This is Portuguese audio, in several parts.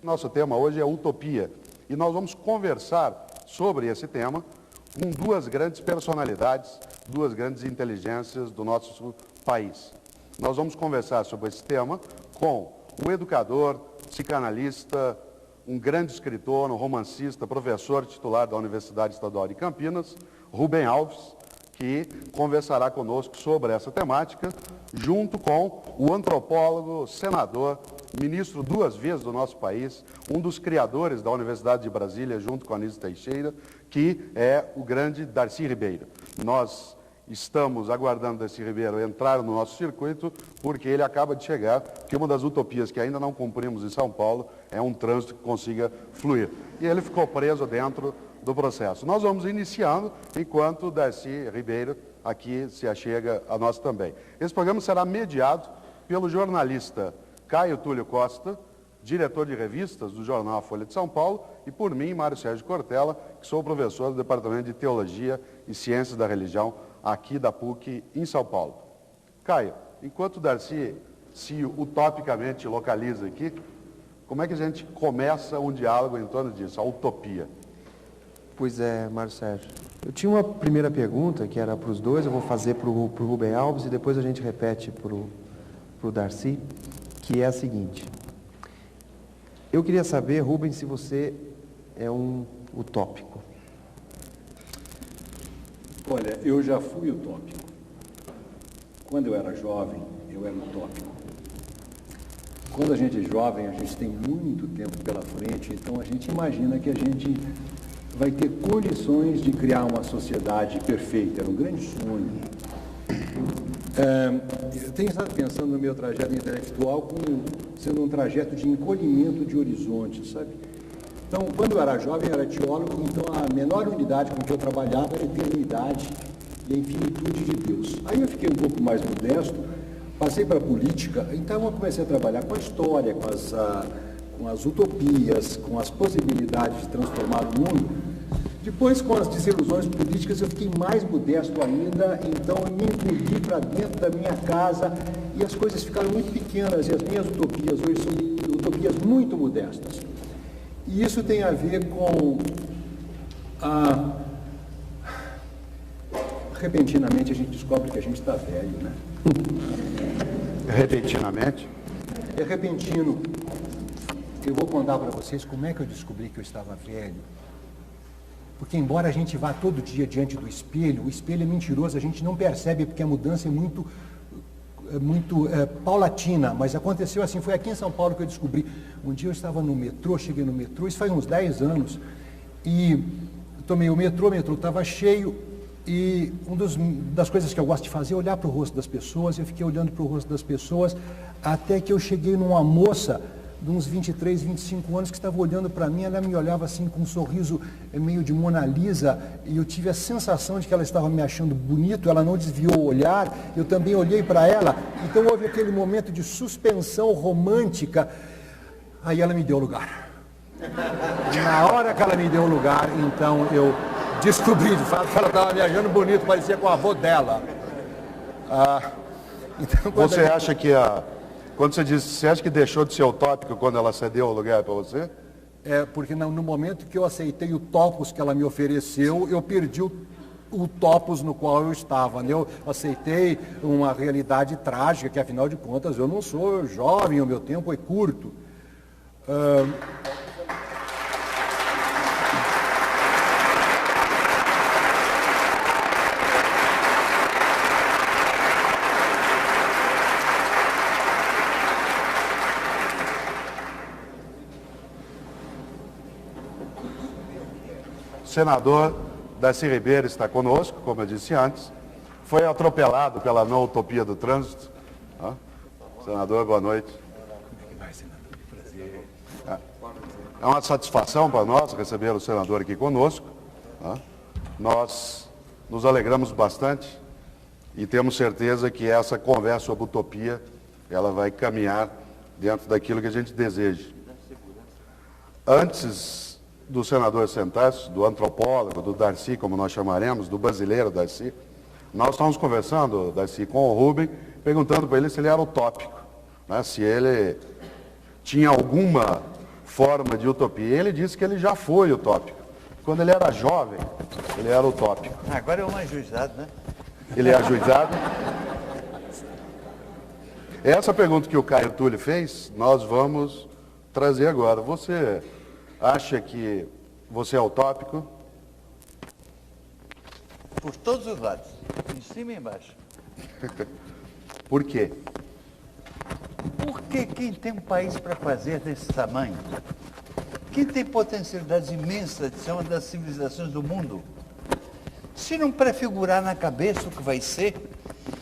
Nosso tema hoje é utopia e nós vamos conversar sobre esse tema com duas grandes personalidades, duas grandes inteligências do nosso país. Nós vamos conversar sobre esse tema com um educador, psicanalista, um grande escritor, um romancista, professor titular da Universidade Estadual de Campinas, Rubem Alves, que conversará conosco sobre essa temática, junto com o antropólogo, senador, ministro duas vezes do nosso país, um dos criadores da Universidade de Brasília, junto com Anísio Teixeira, que é o grande Darcy Ribeiro. Nós estamos aguardando Darcy Ribeiro entrar no nosso circuito, porque ele acaba de chegar, que uma das utopias que ainda não cumprimos em São Paulo é um trânsito que consiga fluir. E ele ficou preso dentro do processo. Nós vamos iniciando, enquanto o Darcy Ribeiro aqui se achega a nós também. Esse programa será mediado pelo jornalista Caio Túlio Costa, diretor de revistas do jornal A Folha de São Paulo, e por mim, Mário Sérgio Cortella, que sou professor do Departamento de Teologia e Ciências da Religião aqui da PUC em São Paulo. Caio, enquanto o Darcy se utopicamente localiza aqui, como é que a gente começa um diálogo em torno disso, a utopia? Pois é, Mário Sérgio. Eu tinha uma primeira pergunta, que era para os dois, eu vou fazer para o Rubem Alves e depois a gente repete para o Darcy, que é a seguinte. Eu queria saber, Rubem, se você é um utópico. Olha, eu já fui utópico. Quando eu era jovem, eu era utópico. Quando a gente é jovem, a gente tem muito tempo pela frente, então a gente imagina que a gente vai ter condições de criar uma sociedade perfeita. Era um grande sonho. Eu tenho estado pensando no meu trajeto intelectual como sendo um trajeto de encolhimento de horizontes, sabe? Então, quando eu era jovem, eu era teólogo, então a menor unidade com que eu trabalhava era a eternidade e a infinitude de Deus. Aí eu fiquei um pouco mais modesto, passei para a política, então eu comecei a trabalhar com a história, com as utopias, com as possibilidades de transformar o mundo. Depois, com as desilusões políticas, eu fiquei mais modesto ainda, então eu me encolhi para dentro da minha casa e as coisas ficaram muito pequenas e as minhas utopias hoje são utopias muito modestas. E isso tem a ver com repentinamente a gente descobre que a gente está velho, né? Repentinamente? É repentino. Eu vou contar para vocês como é que eu descobri que eu estava velho. Porque embora a gente vá todo dia diante do espelho, o espelho é mentiroso, a gente não percebe porque a mudança é muito paulatina, mas aconteceu assim, foi aqui em São Paulo que eu descobri. Um dia eu estava no metrô, cheguei no metrô, isso faz uns 10 anos, e tomei o metrô estava cheio, e das coisas que eu gosto de fazer é olhar para o rosto das pessoas. Eu fiquei olhando para o rosto das pessoas, até que eu cheguei numa moça de uns 23, 25 anos, que estava olhando para mim. Ela me olhava assim com um sorriso meio de Mona Lisa, e eu tive a sensação de que ela estava me achando bonito. Ela não desviou o olhar, eu também olhei para ela, então houve aquele momento de suspensão romântica. Aí ela me deu lugar. Na hora que ela me deu lugar, então eu descobri de fato que ela estava me achando bonito, parecia com o avô dela. Então, você acha que quando você diz, você acha que deixou de ser utópico quando ela cedeu o lugar para você? É, porque no momento que eu aceitei o topos que ela me ofereceu, eu perdi o topos no qual eu estava, né? Eu aceitei uma realidade trágica, que afinal de contas eu não sou jovem, o meu tempo é curto. O senador Darcy Ribeiro está conosco, como eu disse antes. Foi atropelado pela não utopia do trânsito. Senador, boa noite. É uma satisfação para nós receber o senador aqui conosco. Nós nos alegramos bastante e temos certeza que essa conversa sobre utopia, ela vai caminhar dentro daquilo que a gente deseja. Antes do senador sentar-se, do antropólogo, do Darcy, como nós chamaremos, do brasileiro Darcy, nós estávamos conversando, Darcy, com o Rubem, perguntando para ele se ele era utópico, né? Se ele tinha alguma forma de utopia. Ele disse que ele já foi utópico. Quando ele era jovem, ele era utópico. Agora é um ajuizado, né? Ele é ajuizado. Essa pergunta que o Caio Túlio fez, nós vamos trazer agora. Você acha que você é utópico? Por todos os lados, em cima e embaixo. Por quê? Porque quem tem um país para fazer desse tamanho, quem tem potencialidades imensas de ser uma das civilizações do mundo, se não prefigurar na cabeça o que vai ser,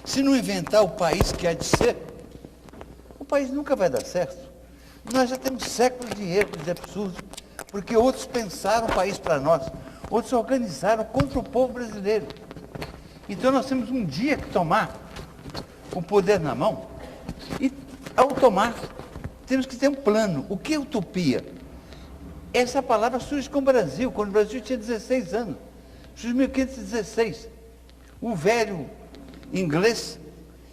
se não inventar o país que há de ser, o país nunca vai dar certo. Nós já temos séculos de erros e absurdos, porque outros pensaram o país para nós, outros se organizaram contra o povo brasileiro. Então nós temos um dia que tomar o poder na mão e, ao tomar, temos que ter um plano. O que é utopia? Essa palavra surge com o Brasil, quando o Brasil tinha 16 anos. Surge em 1516. O velho inglês,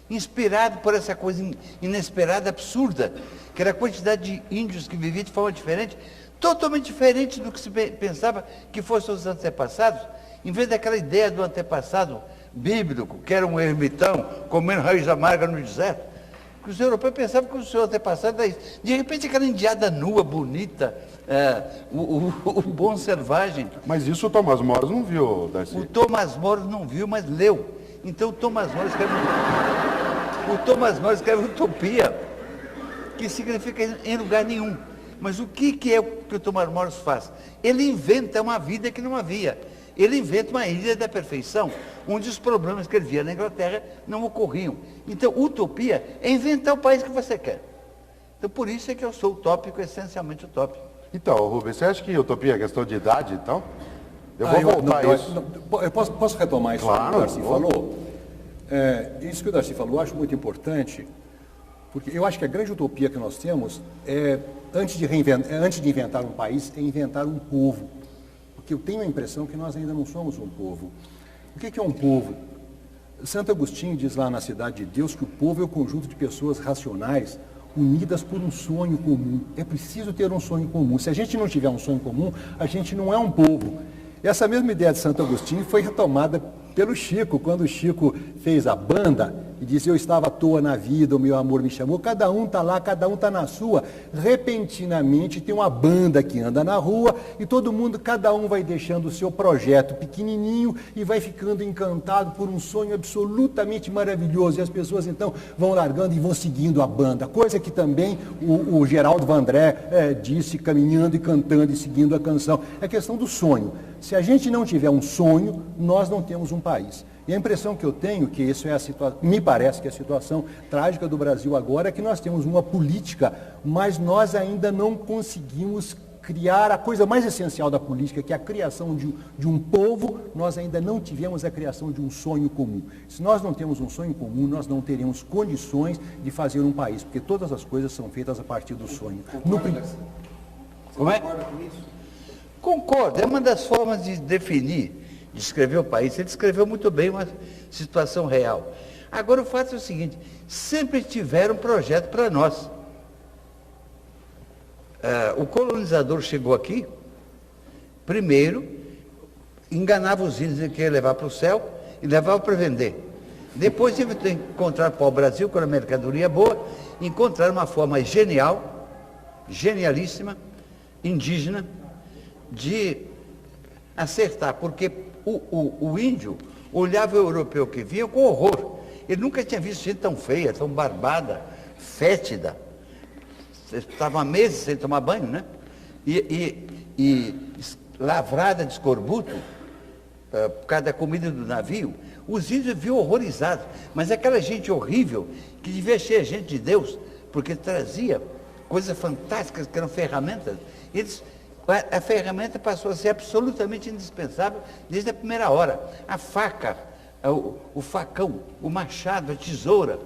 inspirado por essa coisa inesperada, absurda, que era a quantidade de índios que viviam de forma diferente, totalmente diferente do que se pensava que fossem os antepassados, em vez daquela ideia do antepassado bíblico, que era um ermitão comendo raiz amarga no deserto, que os europeus pensavam que o seu antepassado era isso. De repente, aquela indiada nua, bonita, o bom selvagem. Mas isso o Tomás Moros não viu, Darcy. O Tomás Moros não viu, mas leu. Então o Tomás Moros escreve utopia, que significa em lugar nenhum. Mas o que é o que o Tomás Moros faz? Ele inventa uma vida que não havia. Ele inventa uma ilha da perfeição, onde os problemas que ele via na Inglaterra não ocorriam. Então, utopia é inventar o país que você quer. Então, por isso é que eu sou utópico, essencialmente utópico. Então, Rubens, você acha que utopia é questão de idade, então? Eu vou voltar a isso. Eu posso retomar isso Claro, que o Darcy vou. falou? Isso que o Darcy falou eu acho muito importante, porque eu acho que a grande utopia que nós temos é, antes de inventar um país, é inventar um povo. Porque eu tenho a impressão que nós ainda não somos um povo. O que é um povo? Santo Agostinho diz lá na Cidade de Deus que o povo é o conjunto de pessoas racionais unidas por um sonho comum. É preciso ter um sonho comum. Se a gente não tiver um sonho comum, a gente não é um povo. Essa mesma ideia de Santo Agostinho foi retomada pelo Chico, quando o Chico fez a banda e disse: eu estava à toa na vida, o meu amor me chamou. Cada um está lá, cada um está na sua. Repentinamente tem uma banda que anda na rua e todo mundo, cada um vai deixando o seu projeto pequenininho e vai ficando encantado por um sonho absolutamente maravilhoso. E as pessoas então vão largando e vão seguindo a banda. Coisa que também o Geraldo Vandré disse, caminhando e cantando e seguindo a canção. É a questão do sonho. Se a gente não tiver um sonho, nós não temos um país. E a impressão que eu tenho, que isso é a situação, me parece que a situação trágica do Brasil agora é que nós temos uma política, mas nós ainda não conseguimos criar a coisa mais essencial da política, que é a criação de um povo. Nós ainda não tivemos a criação de um sonho comum. Se nós não temos um sonho comum, nós não teremos condições de fazer um país, porque todas as coisas são feitas a partir do sonho. Como é? Concordo, é uma das formas de definir, de escrever o país. Ele descreveu muito bem uma situação real. Agora, o fato é o seguinte: sempre tiveram um projeto para nós. O colonizador chegou aqui, primeiro, enganava os índios, ele queria levar para o céu e levava para vender. Depois, encontrar para o Brasil, com a mercadoria boa, encontrar uma forma genial, genialíssima, indígena, de acertar, porque o índio olhava o europeu que vinha com horror. Ele nunca tinha visto gente tão feia, tão barbada, fétida. Estava meses sem tomar banho, né? E lavrada de escorbuto, por causa da comida do navio. Os índios viam horrorizados, mas aquela gente horrível, que devia ser gente de Deus, porque trazia coisas fantásticas que eram ferramentas. A ferramenta passou a ser absolutamente indispensável desde a primeira hora. A faca, o facão, o machado, a tesoura,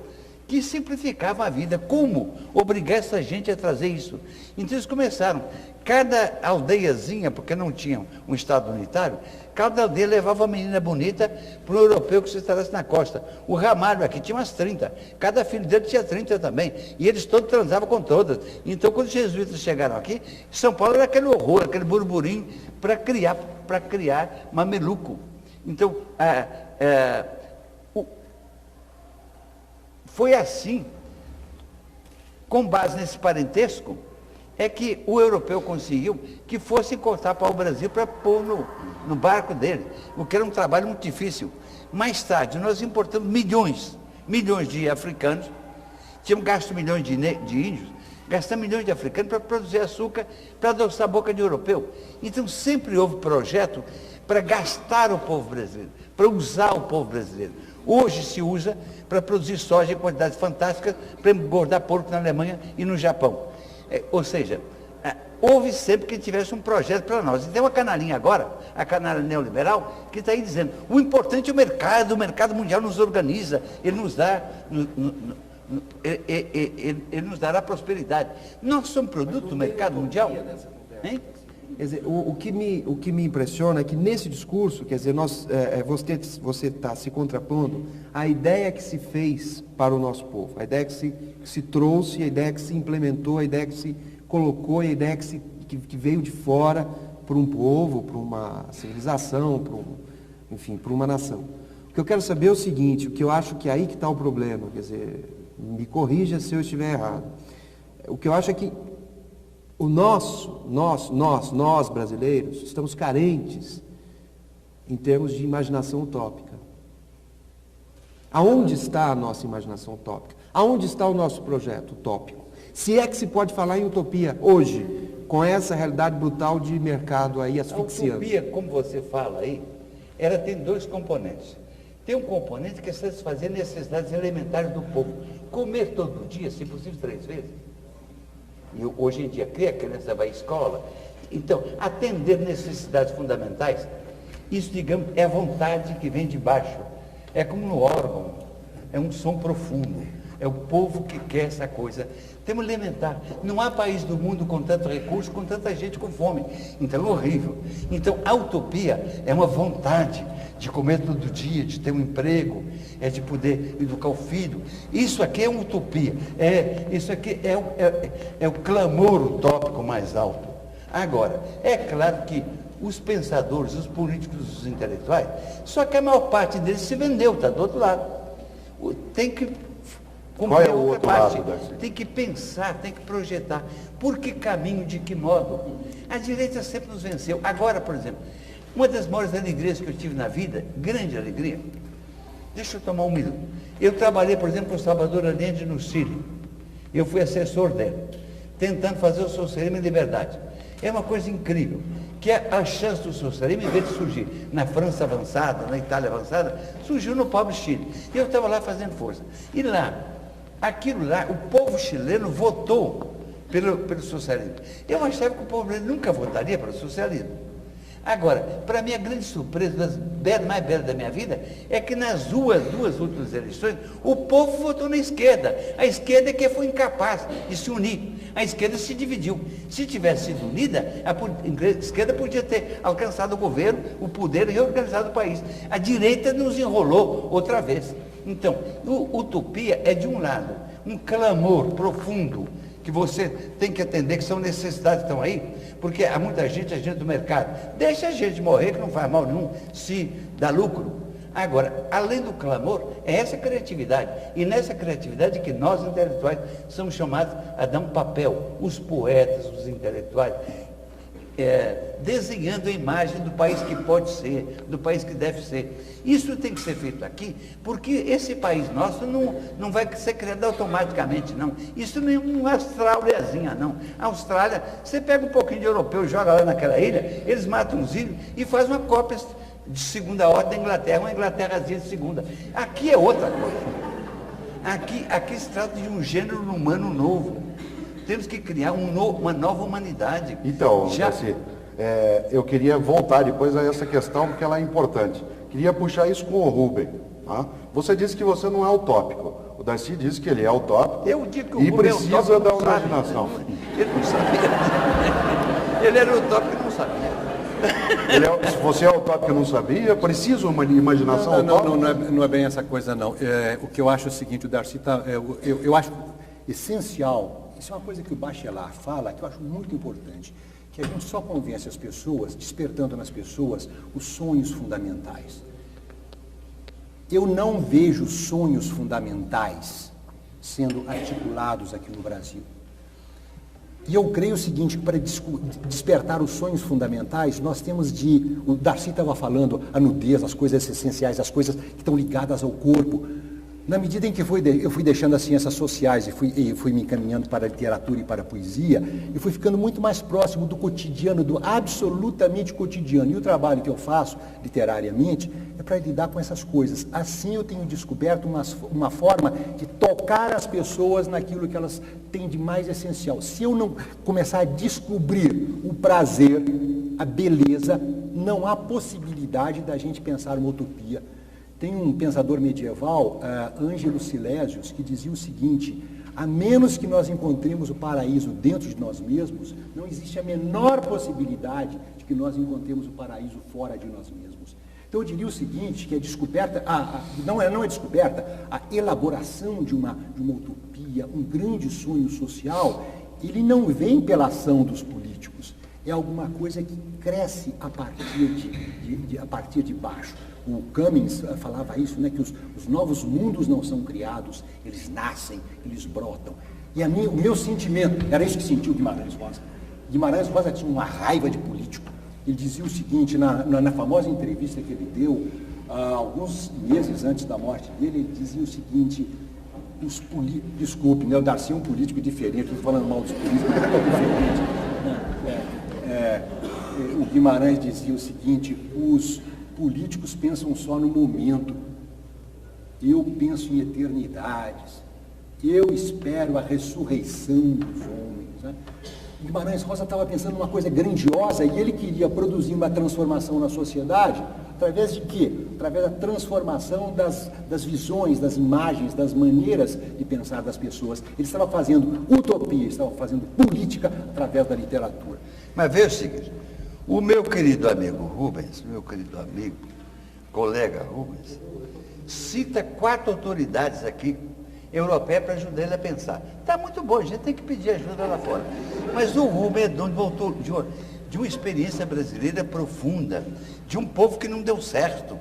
que simplificavam a vida. Como obrigar essa gente a trazer isso? Então eles começaram, cada aldeiazinha, porque não tinha um Estado unitário, cada aldeia levava uma menina bonita para um europeu que se instalasse na costa. O Ramalho aqui tinha umas 30, cada filho dele tinha 30 também, e eles todos transavam com todas. Então quando os jesuítas chegaram aqui, São Paulo era aquele horror, aquele burburinho para criar mameluco. Então, foi assim, com base nesse parentesco, é que o europeu conseguiu que fosse importar para o Brasil para pôr no barco dele, o que era um trabalho muito difícil. Mais tarde, nós importamos milhões de africanos, tínhamos gasto milhões de índios, gastamos milhões de africanos para produzir açúcar, para adoçar a boca de europeu. Então, sempre houve projeto para gastar o povo brasileiro, para usar o povo brasileiro. Hoje se usa para produzir soja em quantidades fantásticas, para engordar porco na Alemanha e no Japão. Ou seja, houve sempre que tivesse um projeto para nós. E tem uma canalinha agora, a canalha neoliberal, que está aí dizendo, o importante é o mercado mundial nos organiza, ele nos dá... Ele nos dará prosperidade. Nós somos produto do mercado mundial? Hein? Quer dizer, o que me impressiona é que nesse discurso, quer dizer, você está se contrapondo à ideia que se fez para o nosso povo, a ideia que se trouxe, a ideia que se implementou, a ideia que se colocou, a ideia que veio de fora para um povo, para uma civilização, para uma nação. O que eu quero saber é o seguinte, o que eu acho que é aí que está o problema, quer dizer, me corrija se eu estiver errado. O que eu acho é que nós brasileiros, estamos carentes em termos de imaginação utópica. Aonde está a nossa imaginação utópica? Aonde está o nosso projeto utópico? Se é que se pode falar em utopia hoje, com essa realidade brutal de mercado aí asfixiando. A utopia, como você fala aí, tem dois componentes. Tem um componente que é satisfazer necessidades elementares do povo. Comer todo dia, se possível 3 vezes. E hoje em dia, a criança vai à escola. Então, atender necessidades fundamentais, isso, digamos, é a vontade que vem de baixo. É como no órgão, é um som profundo. É o povo que quer essa coisa. Temos elementar. Não há país do mundo com tanto recurso, com tanta gente com fome. Então, é horrível. Então, a utopia é uma vontade de comer todo dia, de ter um emprego, é de poder educar o filho. Isso aqui é uma utopia. Isso aqui é o clamor utópico mais alto. Agora, é claro que os pensadores, os políticos, os intelectuais, só que a maior parte deles se vendeu, está do outro lado. Tem que... Qual é o outro lado, Darcy? Tem que pensar, tem que projetar. Por que caminho, de que modo? A direita sempre nos venceu. Agora, por exemplo, uma das maiores alegrias que eu tive na vida, grande alegria, deixa eu tomar um minuto. Eu trabalhei, por exemplo, com o Salvador Allende no Chile. Eu fui assessor dele, tentando fazer o socialismo em liberdade. É uma coisa incrível, que a chance do socialismo, em vez de surgir na França avançada, na Itália avançada, surgiu no pobre Chile. E eu estava lá fazendo força. E lá, o povo chileno votou pelo socialismo. Eu achava que o povo brasileiro nunca votaria pelo socialismo. Agora, para mim, a grande surpresa, das mais belas da minha vida, é que nas duas últimas eleições, o povo votou na esquerda. A esquerda é que foi incapaz de se unir. A esquerda se dividiu. Se tivesse sido unida, a esquerda podia ter alcançado o governo, o poder e reorganizado o país. A direita nos enrolou outra vez. Então, utopia é, de um lado, um clamor profundo, que você tem que atender, que são necessidades que estão aí, porque há muita gente do mercado. Deixa a gente morrer, que não faz mal nenhum, se dá lucro. Agora, além do clamor, é essa criatividade. E nessa criatividade que nós, intelectuais, somos chamados a dar um papel. Os poetas, os intelectuais, desenhando a imagem do país que pode ser, do país que deve ser. Isso tem que ser feito aqui, porque esse país nosso não vai ser criado automaticamente, não. Isso não é uma Australiazinha, não. A Austrália, você pega um pouquinho de europeu, joga lá naquela ilha, eles matam os índios e faz uma cópia de segunda ordem da Inglaterra, uma Inglaterrazinha de segunda. Aqui é outra coisa. Aqui se trata de um gênero humano novo. Temos que criar uma nova humanidade. Então, Darcy, eu queria voltar depois a essa questão, porque ela é importante. Queria puxar isso com o Rubem. Tá? Você disse que você não é utópico. O Darcy disse que ele é utópico Eu digo que o e Rubem é precisa utópico, da não sabe. imaginação. Ele não sabia. Ele era utópico e não sabia. Se você é utópico e não sabia, precisa uma imaginação utópica? Não é bem essa coisa, não. O que eu acho é o seguinte, o Darcy está... eu acho essencial, isso é uma coisa que o Bachelard fala, que eu acho muito importante, que a gente só convence as pessoas, despertando nas pessoas os sonhos fundamentais. Eu não vejo sonhos fundamentais sendo articulados aqui no Brasil. E eu creio o seguinte, que para despertar os sonhos fundamentais, nós temos o Darcy estava falando, a nudez, as coisas essenciais, as coisas que estão ligadas ao corpo. Na medida em que eu fui deixando as ciências sociais e fui me encaminhando para a literatura e para a poesia, e fui ficando muito mais próximo do cotidiano, do absolutamente cotidiano. E o trabalho que eu faço, literariamente, é para lidar com essas coisas. Assim eu tenho descoberto uma forma de tocar as pessoas naquilo que elas têm de mais essencial. Se eu não começar a descobrir o prazer, a beleza, não há possibilidade da gente pensar uma utopia. Tem um pensador medieval, Ângelo Silésios, que dizia o seguinte: a menos que nós encontremos o paraíso dentro de nós mesmos, não existe a menor possibilidade de que nós encontremos o paraíso fora de nós mesmos. Então eu diria o seguinte, que a descoberta, não é descoberta, a elaboração de uma utopia, um grande sonho social, ele não vem pela ação dos políticos, é alguma coisa que cresce a partir de baixo. O Cummings falava isso, né, que os novos mundos não são criados, eles nascem, eles brotam. E o meu sentimento, era isso que sentiu Guimarães Rosa. Guimarães Rosa tinha uma raiva de político. Ele dizia o seguinte, na famosa entrevista que ele deu, alguns meses antes da morte dele, ele dizia o seguinte: desculpe, né, o Darcy é um político diferente, não estou falando mal dos políticos, mas é diferente. O Guimarães dizia o seguinte: os políticos pensam só no momento, eu penso em eternidades, eu espero a ressurreição dos homens. Né? Guimarães Rosa estava pensando numa coisa grandiosa e ele queria produzir uma transformação na sociedade através de quê? Através da transformação das visões, das imagens, das maneiras de pensar das pessoas. Ele estava fazendo utopia, estava fazendo política através da literatura. Mas veja o seguinte, o meu querido amigo Rubens, meu querido amigo, colega Rubens, cita 4 autoridades aqui europeias para ajudar ele a pensar. Está muito bom, a gente tem que pedir ajuda lá fora. Mas o Rubens é dono voltou de uma experiência brasileira profunda, de um povo que não deu certo.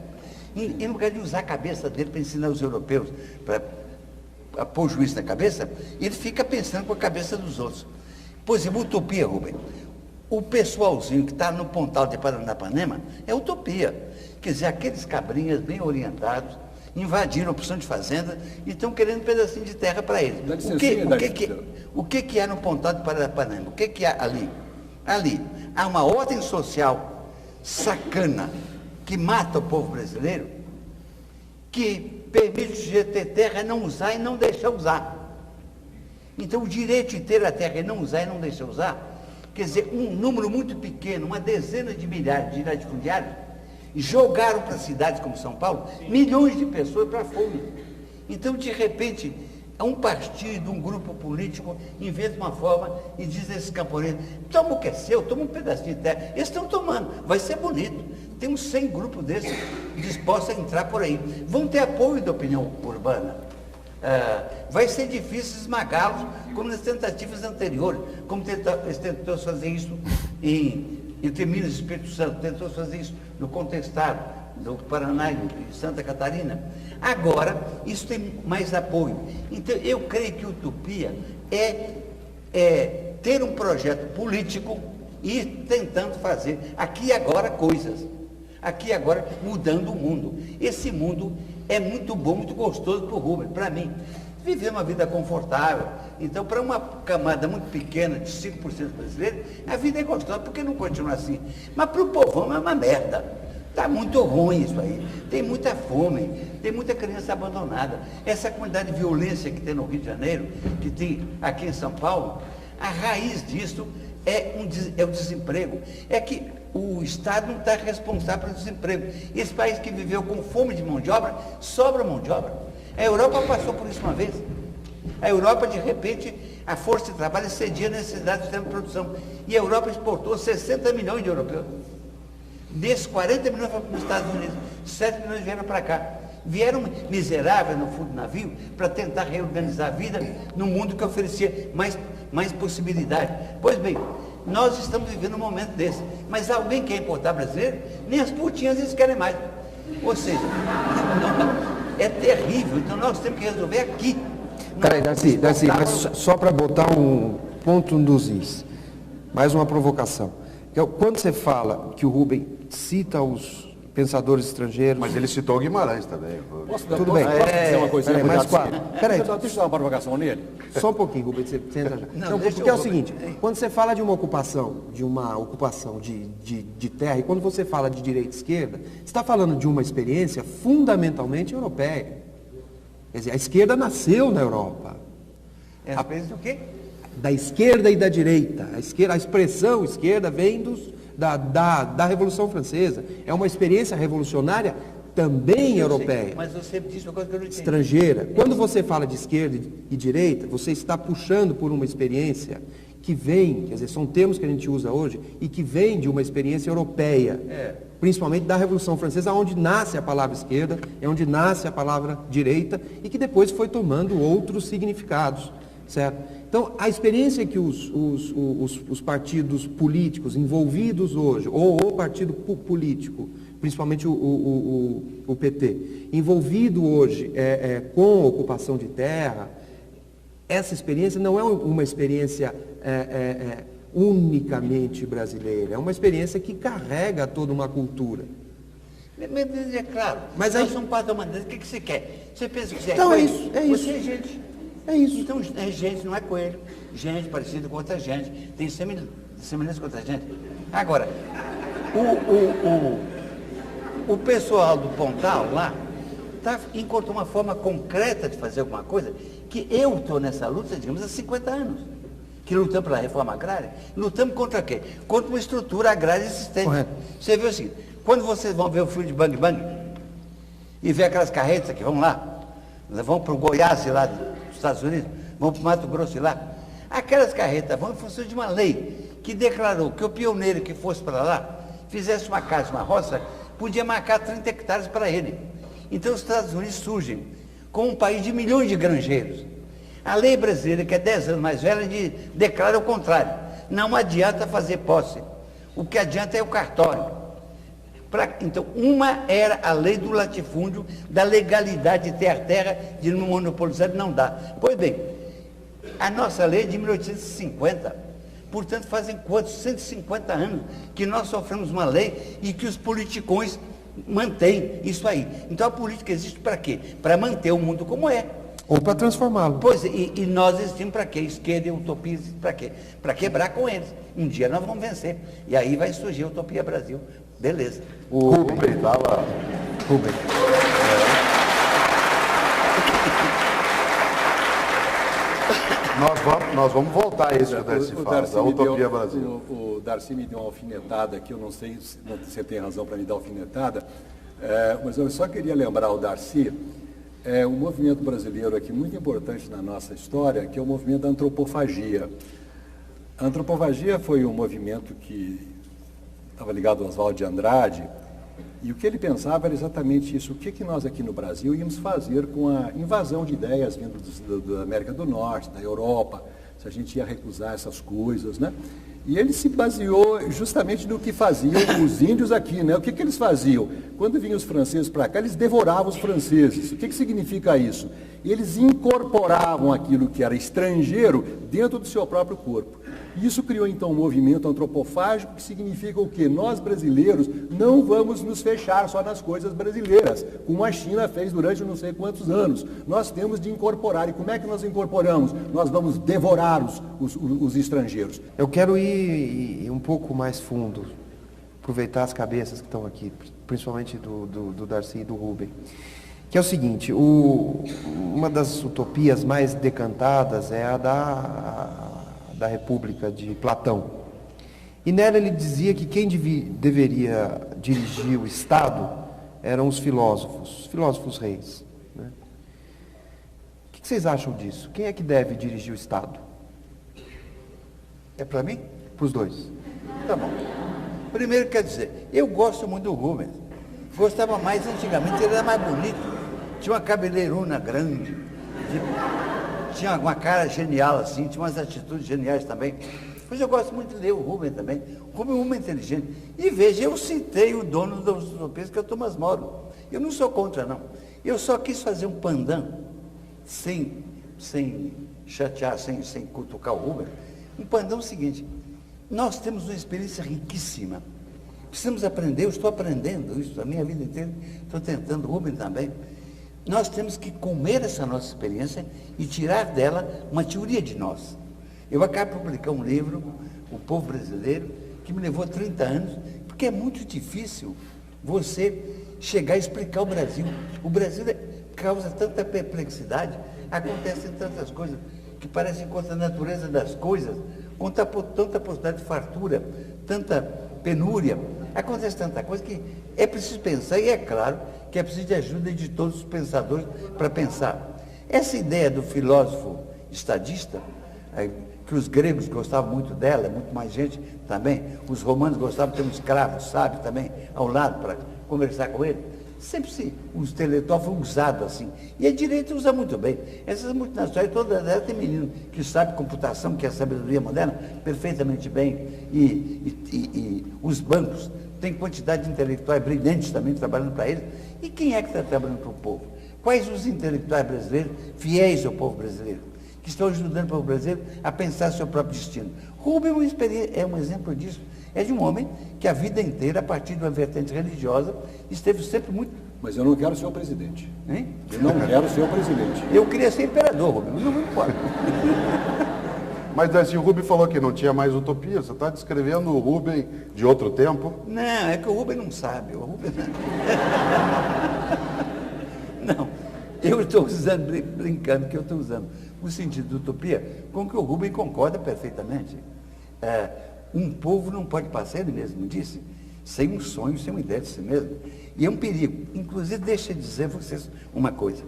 Em lugar de usar a cabeça dele para ensinar os europeus, para pôr juízo na cabeça, ele fica pensando com a cabeça dos outros. Por exemplo, utopia, Rubens. O pessoalzinho que está no Pontal de Paranapanema é utopia. Quer dizer, aqueles cabrinhas bem orientados invadiram a opção de fazenda e estão querendo um pedacinho de terra para eles. O que é no Pontal de Paranapanema? O que é ali? Ali há uma ordem social sacana que mata o povo brasileiro, que permite o sujeito ter terra, não usar e não deixar usar. Então o direito de ter a terra e não usar e não deixar usar, quer dizer, um número muito pequeno, uma dezena de milhares de latifundiários, jogaram para cidades como São Paulo, milhões de pessoas para a fome. Então, de repente, um partido, um grupo político, inventa uma forma e diz a esses camponeses: toma o que é seu, toma um pedacinho de terra. Eles estão tomando, vai ser bonito. Tem uns 100 grupos desses dispostos a entrar por aí. Vão ter apoio da opinião urbana. Vai ser difícil esmagá-los, como nas tentativas anteriores, como eles tentou fazer isso entre Minas e Espírito Santo, tentou fazer isso no contestado do Paraná e de Santa Catarina. Agora, isso tem mais apoio. Então, eu creio que utopia é ter um projeto político e ir tentando fazer aqui e agora coisas. Aqui e agora mudando o mundo. Esse mundo é muito bom, muito gostoso para o Rubens, para mim. Viver uma vida confortável. Então, para uma camada muito pequena, de 5% brasileiro, a vida é gostosa, por que não continuar assim? Mas para o povão é uma merda. Está muito ruim isso aí. Tem muita fome, tem muita criança abandonada. Essa quantidade de violência que tem no Rio de Janeiro, que tem aqui em São Paulo, a raiz disso é o desemprego. É que o Estado não está responsável pelo desemprego. Esse país que viveu com fome de mão de obra, sobra mão de obra. A Europa passou por isso uma vez. A Europa, de repente, a força de trabalho excedia a necessidade do sistema de produção. E a Europa exportou 60 milhões de europeus. Desses, 40 milhões foram para os Estados Unidos, 7 milhões vieram para cá. Vieram miseráveis no fundo do navio para tentar reorganizar a vida num mundo que oferecia mais possibilidade. Pois bem, nós estamos vivendo um momento desse. Mas alguém quer importar brasileiro? Nem as putinhas eles querem mais. Ou seja, é terrível. Então nós temos que resolver aqui. Peraí, Darcy, mas só para botar um ponto nos is, mais uma provocação. Quando você fala que o Rubem cita os pensadores estrangeiros... Mas ele citou o Guimarães também. Tudo bem. Posso dizer uma coisinha? Peraí, mais quatro. Peraí, Deixa eu dar uma provocação nele. só um pouquinho, Rubem, você entra já. Não, Não, deixa porque é eu- o seguinte, quando você fala de uma ocupação de terra, e quando você fala de direita e esquerda, você está falando de uma experiência fundamentalmente europeia. Quer dizer, a esquerda nasceu na Europa. É a experiência do quê? Da esquerda e da direita. A expressão esquerda vem da Revolução Francesa. É uma experiência revolucionária também europeia, Mas você disse uma coisa que eu não entendi. estrangeira. Quando você fala de esquerda e direita, você está puxando por uma experiência que vem, quer dizer, são termos que a gente usa hoje, e que vem de uma experiência europeia, principalmente da Revolução Francesa, onde nasce a palavra esquerda, é onde nasce a palavra direita, e que depois foi tomando outros significados, certo? Então, a experiência que os partidos políticos envolvidos hoje, ou o partido político, principalmente o PT, envolvido hoje com a ocupação de terra, essa experiência não é uma experiência unicamente brasileira, é uma experiência que carrega toda uma cultura. É claro. Mas nós aí- somos parte da humanidade. O que você quer? Você pensa que você Então, é é coelho? isso, é isso. Você é gente. É isso. Então, é gente, não é coelho. Gente parecida com outra gente. Tem semelhança com outra gente. Agora, o pessoal do Pontal lá encontrou uma forma concreta de fazer alguma coisa que eu estou nessa luta, digamos, há 50 anos. Que lutamos pela reforma agrária. Lutamos contra quê? Contra uma estrutura agrária existente. Correto. Você vê o seguinte, quando vocês vão ver o filme de Bang Bang e ver aquelas carretas que vão lá, vão para o Goiás lá dos Estados Unidos, vão para o Mato Grosso lá, aquelas carretas vão em função de uma lei que declarou que o pioneiro que fosse para lá, fizesse uma casa, uma roça, podia marcar 30 hectares para ele. Então os Estados Unidos surgem como um país de milhões de granjeiros. A lei brasileira, que é 10 anos mais velha, declara o contrário. Não adianta fazer posse. O que adianta é o cartório. Então, uma era a lei do latifúndio, da legalidade de ter a terra, de não monopolizar, não dá. Pois bem, a nossa lei é de 1850. Portanto, fazem quantos? 150 anos que nós sofremos uma lei e que os politicões mantêm isso aí. Então, a política existe para quê? Para manter o mundo como é. Ou para transformá-lo. Pois, e nós existimos para quê? Esquerda e utopia existem para quê? Para quebrar com eles. Um dia nós vamos vencer. E aí vai surgir a Utopia Brasil. Beleza. O Rubem estava... Rubem. Nós vamos voltar a isso que o Darcy fala, da Utopia Brasil. O Darcy me deu uma alfinetada aqui, eu não sei se você tem razão para me dar alfinetada, mas eu só queria lembrar o Darcy, um movimento brasileiro aqui muito importante na nossa história, que é o movimento da antropofagia. A antropofagia foi um movimento que estava ligado ao Oswaldo de Andrade, e o que ele pensava era exatamente isso. O que nós aqui no Brasil íamos fazer com a invasão de ideias vindo da América do Norte, da Europa, se a gente ia recusar essas coisas, né? E ele se baseou justamente no que faziam os índios aqui, né? O que eles faziam? Quando vinham os franceses para cá, eles devoravam os franceses. O que significa isso? Eles incorporavam aquilo que era estrangeiro dentro do seu próprio corpo. Isso criou então um movimento antropofágico que significa o quê? Nós brasileiros não vamos nos fechar só nas coisas brasileiras, como a China fez durante não sei quantos anos. Nós temos de incorporar. E como é que nós incorporamos? Nós vamos devorar os estrangeiros. Eu quero ir um pouco mais fundo, aproveitar as cabeças que estão aqui, principalmente do Darcy e do Rubem. Que é o seguinte, uma das utopias mais decantadas é a da República de Platão, E nela ele dizia que quem deveria dirigir o Estado eram os filósofos reis. Né? O que vocês acham disso? Quem é que deve dirigir o Estado? É para mim? Para os dois. Tá bom. Primeiro, quer dizer, eu gosto muito do Rubens. Gostava mais antigamente, ele era mais bonito. Tinha uma cabeleirona grande, tinha uma cara genial assim, tinha umas atitudes geniais também. Pois eu gosto muito de ler o Rubens também. O Rubens é um homem inteligente. E veja, eu citei o dono das utopias, que é o Thomas More. Eu não sou contra, não. Eu só quis fazer um pandan, sem chatear, sem cutucar o Rubens. Um pandan é o seguinte: nós temos uma experiência riquíssima. Precisamos aprender, eu estou aprendendo isso a minha vida inteira, estou tentando, o Rubens também. Nós temos que comer essa nossa experiência e tirar dela uma teoria de nós. Eu acabo de publicar um livro, O Povo Brasileiro, que me levou 30 anos, porque é muito difícil você chegar a explicar o Brasil. O Brasil causa tanta perplexidade, acontecem tantas coisas que parecem contra a natureza das coisas, contra tanta possibilidade de fartura, tanta penúria, acontece tanta coisa que é preciso pensar, e é claro que é preciso de ajuda de todos os pensadores para pensar. Essa ideia do filósofo estadista, que os gregos gostavam muito dela, muito mais gente também, os romanos gostavam de ter um escravo sábio também ao lado para conversar com ele, sempre o intelectual foi usado assim, e a direita usa muito bem. Essas multinacionais, todas elas têm menino que sabe computação, que é a sabedoria moderna, perfeitamente bem, e os bancos têm quantidade de intelectuais brilhantes também trabalhando para eles. E quem é que está trabalhando para o povo? Quais os intelectuais brasileiros fiéis ao povo brasileiro, que estão ajudando o povo brasileiro a pensar seu próprio destino? Rubens é um exemplo disso. É de um homem que a vida inteira, a partir de uma vertente religiosa, esteve sempre muito... Mas eu não quero ser o presidente. Hein? Eu não quero ser o presidente. Eu queria ser imperador, Rubens, não me importa. Mas assim, o Rubens falou que não tinha mais utopia. Você está descrevendo o Rubens de outro tempo? Não, é que o Rubens não sabe. O Rubens... Não, eu estou usando, brincando que eu estou usando o sentido de utopia com que o Rubens concorda perfeitamente. Um povo não pode passar, ele mesmo disse, sem um sonho, sem uma ideia de si mesmo. E é um perigo. Inclusive, deixa eu dizer a vocês uma coisa.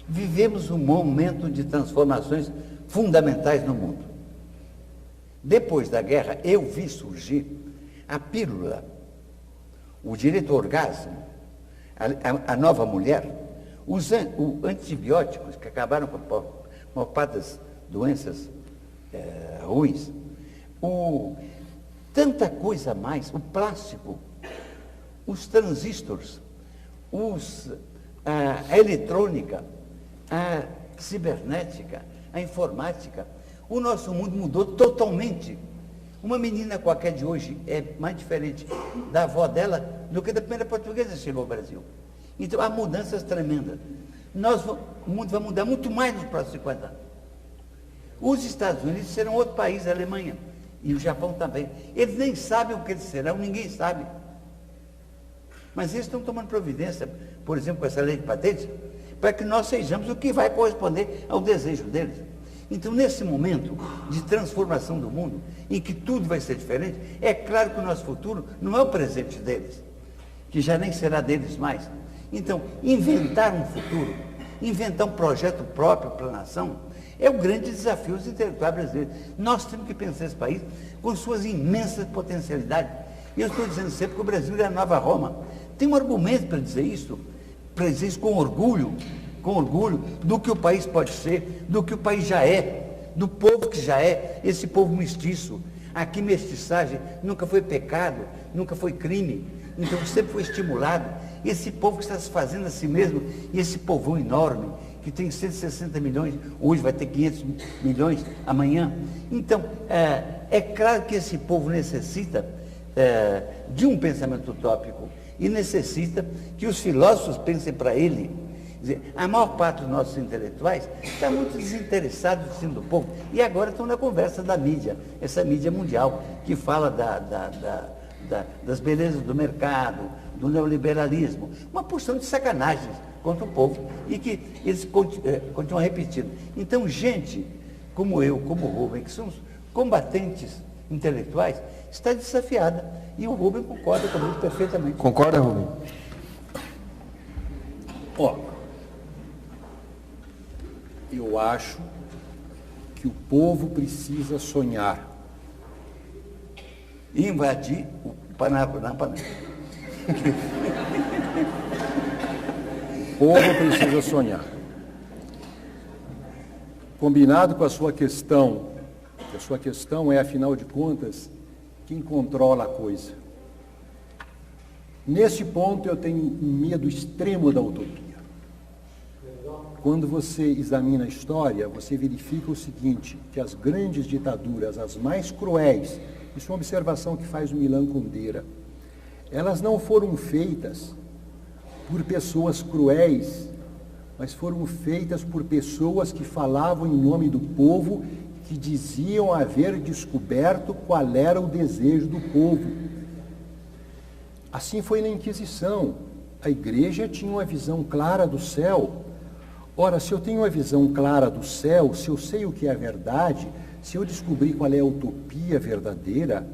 Vivemos um momento de transformações fundamentais no mundo. Depois da guerra, eu vi surgir a pílula, o direito ao orgasmo, a nova mulher, os antibióticos que acabaram com a maior parte das doenças ruins, tanta coisa a mais, o plástico, os transistores, a eletrônica, a cibernética, a informática. O nosso mundo mudou totalmente. Uma menina qualquer de hoje é mais diferente da avó dela do que da primeira portuguesa que chegou ao Brasil. Então, há mudanças tremendas. O mundo vai mudar muito mais nos próximos 50 anos. Os Estados Unidos serão outro país, a Alemanha, e o Japão também. Eles nem sabem o que eles serão, ninguém sabe. Mas eles estão tomando providência, por exemplo, com essa lei de patentes, para que nós sejamos o que vai corresponder ao desejo deles. Então, nesse momento de transformação do mundo, em que tudo vai ser diferente, é claro que o nosso futuro não é o presente deles, que já nem será deles mais. Então, inventar um futuro, inventar um projeto próprio para a nação, é o grande desafio dos intelectuais brasileiros. Nós temos que pensar esse país com suas imensas potencialidades. E eu estou dizendo sempre que o Brasil é a nova Roma. Tem um argumento para dizer isso com orgulho do que o país pode ser, do que o país já é, do povo que já é, esse povo mestiço. Aqui mestiçagem nunca foi pecado, nunca foi crime, então sempre foi estimulado. Esse povo que está se fazendo a si mesmo, e esse povão enorme, que tem 160 milhões, hoje vai ter 500 milhões amanhã. Então, é claro que esse povo necessita de um pensamento utópico e necessita que os filósofos pensem para ele. Quer dizer, a maior parte dos nossos intelectuais está muito desinteressado no destino do povo e agora estão na conversa da mídia, essa mídia mundial que fala das belezas do mercado, do neoliberalismo, uma porção de sacanagens contra o povo e que eles continuam repetindo. Então, gente como eu, como o Rubens, que somos combatentes intelectuais, está desafiada. E o Rubem concorda comigo perfeitamente. Concorda, Rubem? Ó, eu acho que o povo precisa sonhar. Invadir o Paraná. O povo precisa sonhar. Combinado com a sua questão, que a sua questão é, afinal de contas, quem controla a coisa. Nesse ponto eu tenho um medo extremo da utopia. Quando você examina a história, você verifica o seguinte, que as grandes ditaduras, as mais cruéis, isso é uma observação que faz o Milan Kundera, elas não foram feitas por pessoas cruéis, mas foram feitas por pessoas que falavam em nome do povo, que diziam haver descoberto qual era o desejo do povo. Assim foi na Inquisição. A igreja tinha uma visão clara do céu. Ora, se eu tenho uma visão clara do céu, se eu sei o que é a verdade, se eu descobrir qual é a utopia verdadeira,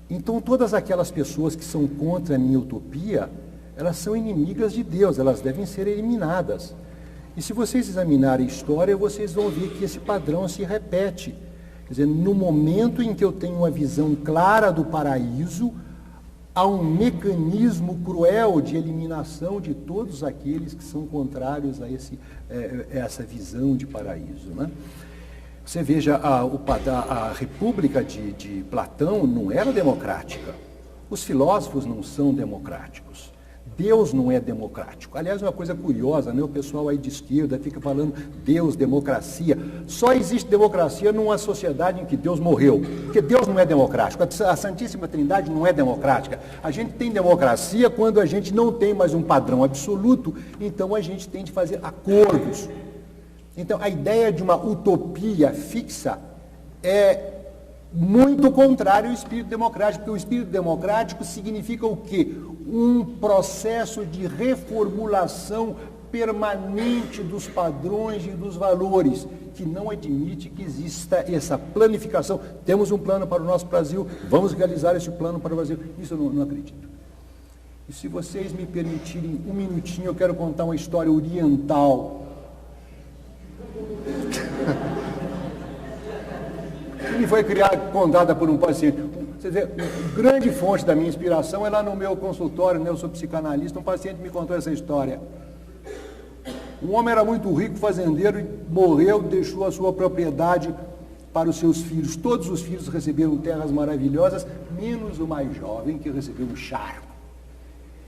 então todas aquelas pessoas que são contra a minha utopia, elas são inimigas de Deus, elas devem ser eliminadas. E se vocês examinarem a história, vocês vão ver que esse padrão se repete. Quer dizer, no momento em que eu tenho uma visão clara do paraíso, há um mecanismo cruel de eliminação de todos aqueles que são contrários a essa visão de paraíso, né? Você veja, a República de Platão não era democrática. Os filósofos não são democráticos. Deus não é democrático. Aliás, uma coisa curiosa, né? O pessoal aí de esquerda fica falando Deus, democracia. Só existe democracia numa sociedade em que Deus morreu. Porque Deus não é democrático. A Santíssima Trindade não é democrática. A gente tem democracia quando a gente não tem mais um padrão absoluto, então a gente tem de fazer acordos. Então, a ideia de uma utopia fixa é muito contrário ao espírito democrático, porque o espírito democrático significa o quê? Um processo de reformulação permanente dos padrões e dos valores, que não admite que exista essa planificação. Temos um plano para o nosso Brasil, vamos realizar esse plano para o Brasil. Isso eu não acredito. E se vocês me permitirem um minutinho, eu quero contar uma história oriental. Que foi contada por um paciente. Você vê, a grande fonte da minha inspiração é lá no meu consultório, né? Eu sou psicanalista, um paciente me contou essa história. Um homem era muito rico, fazendeiro, e morreu, deixou a sua propriedade para os seus filhos. Todos os filhos receberam terras maravilhosas, menos o mais jovem, que recebeu um charco.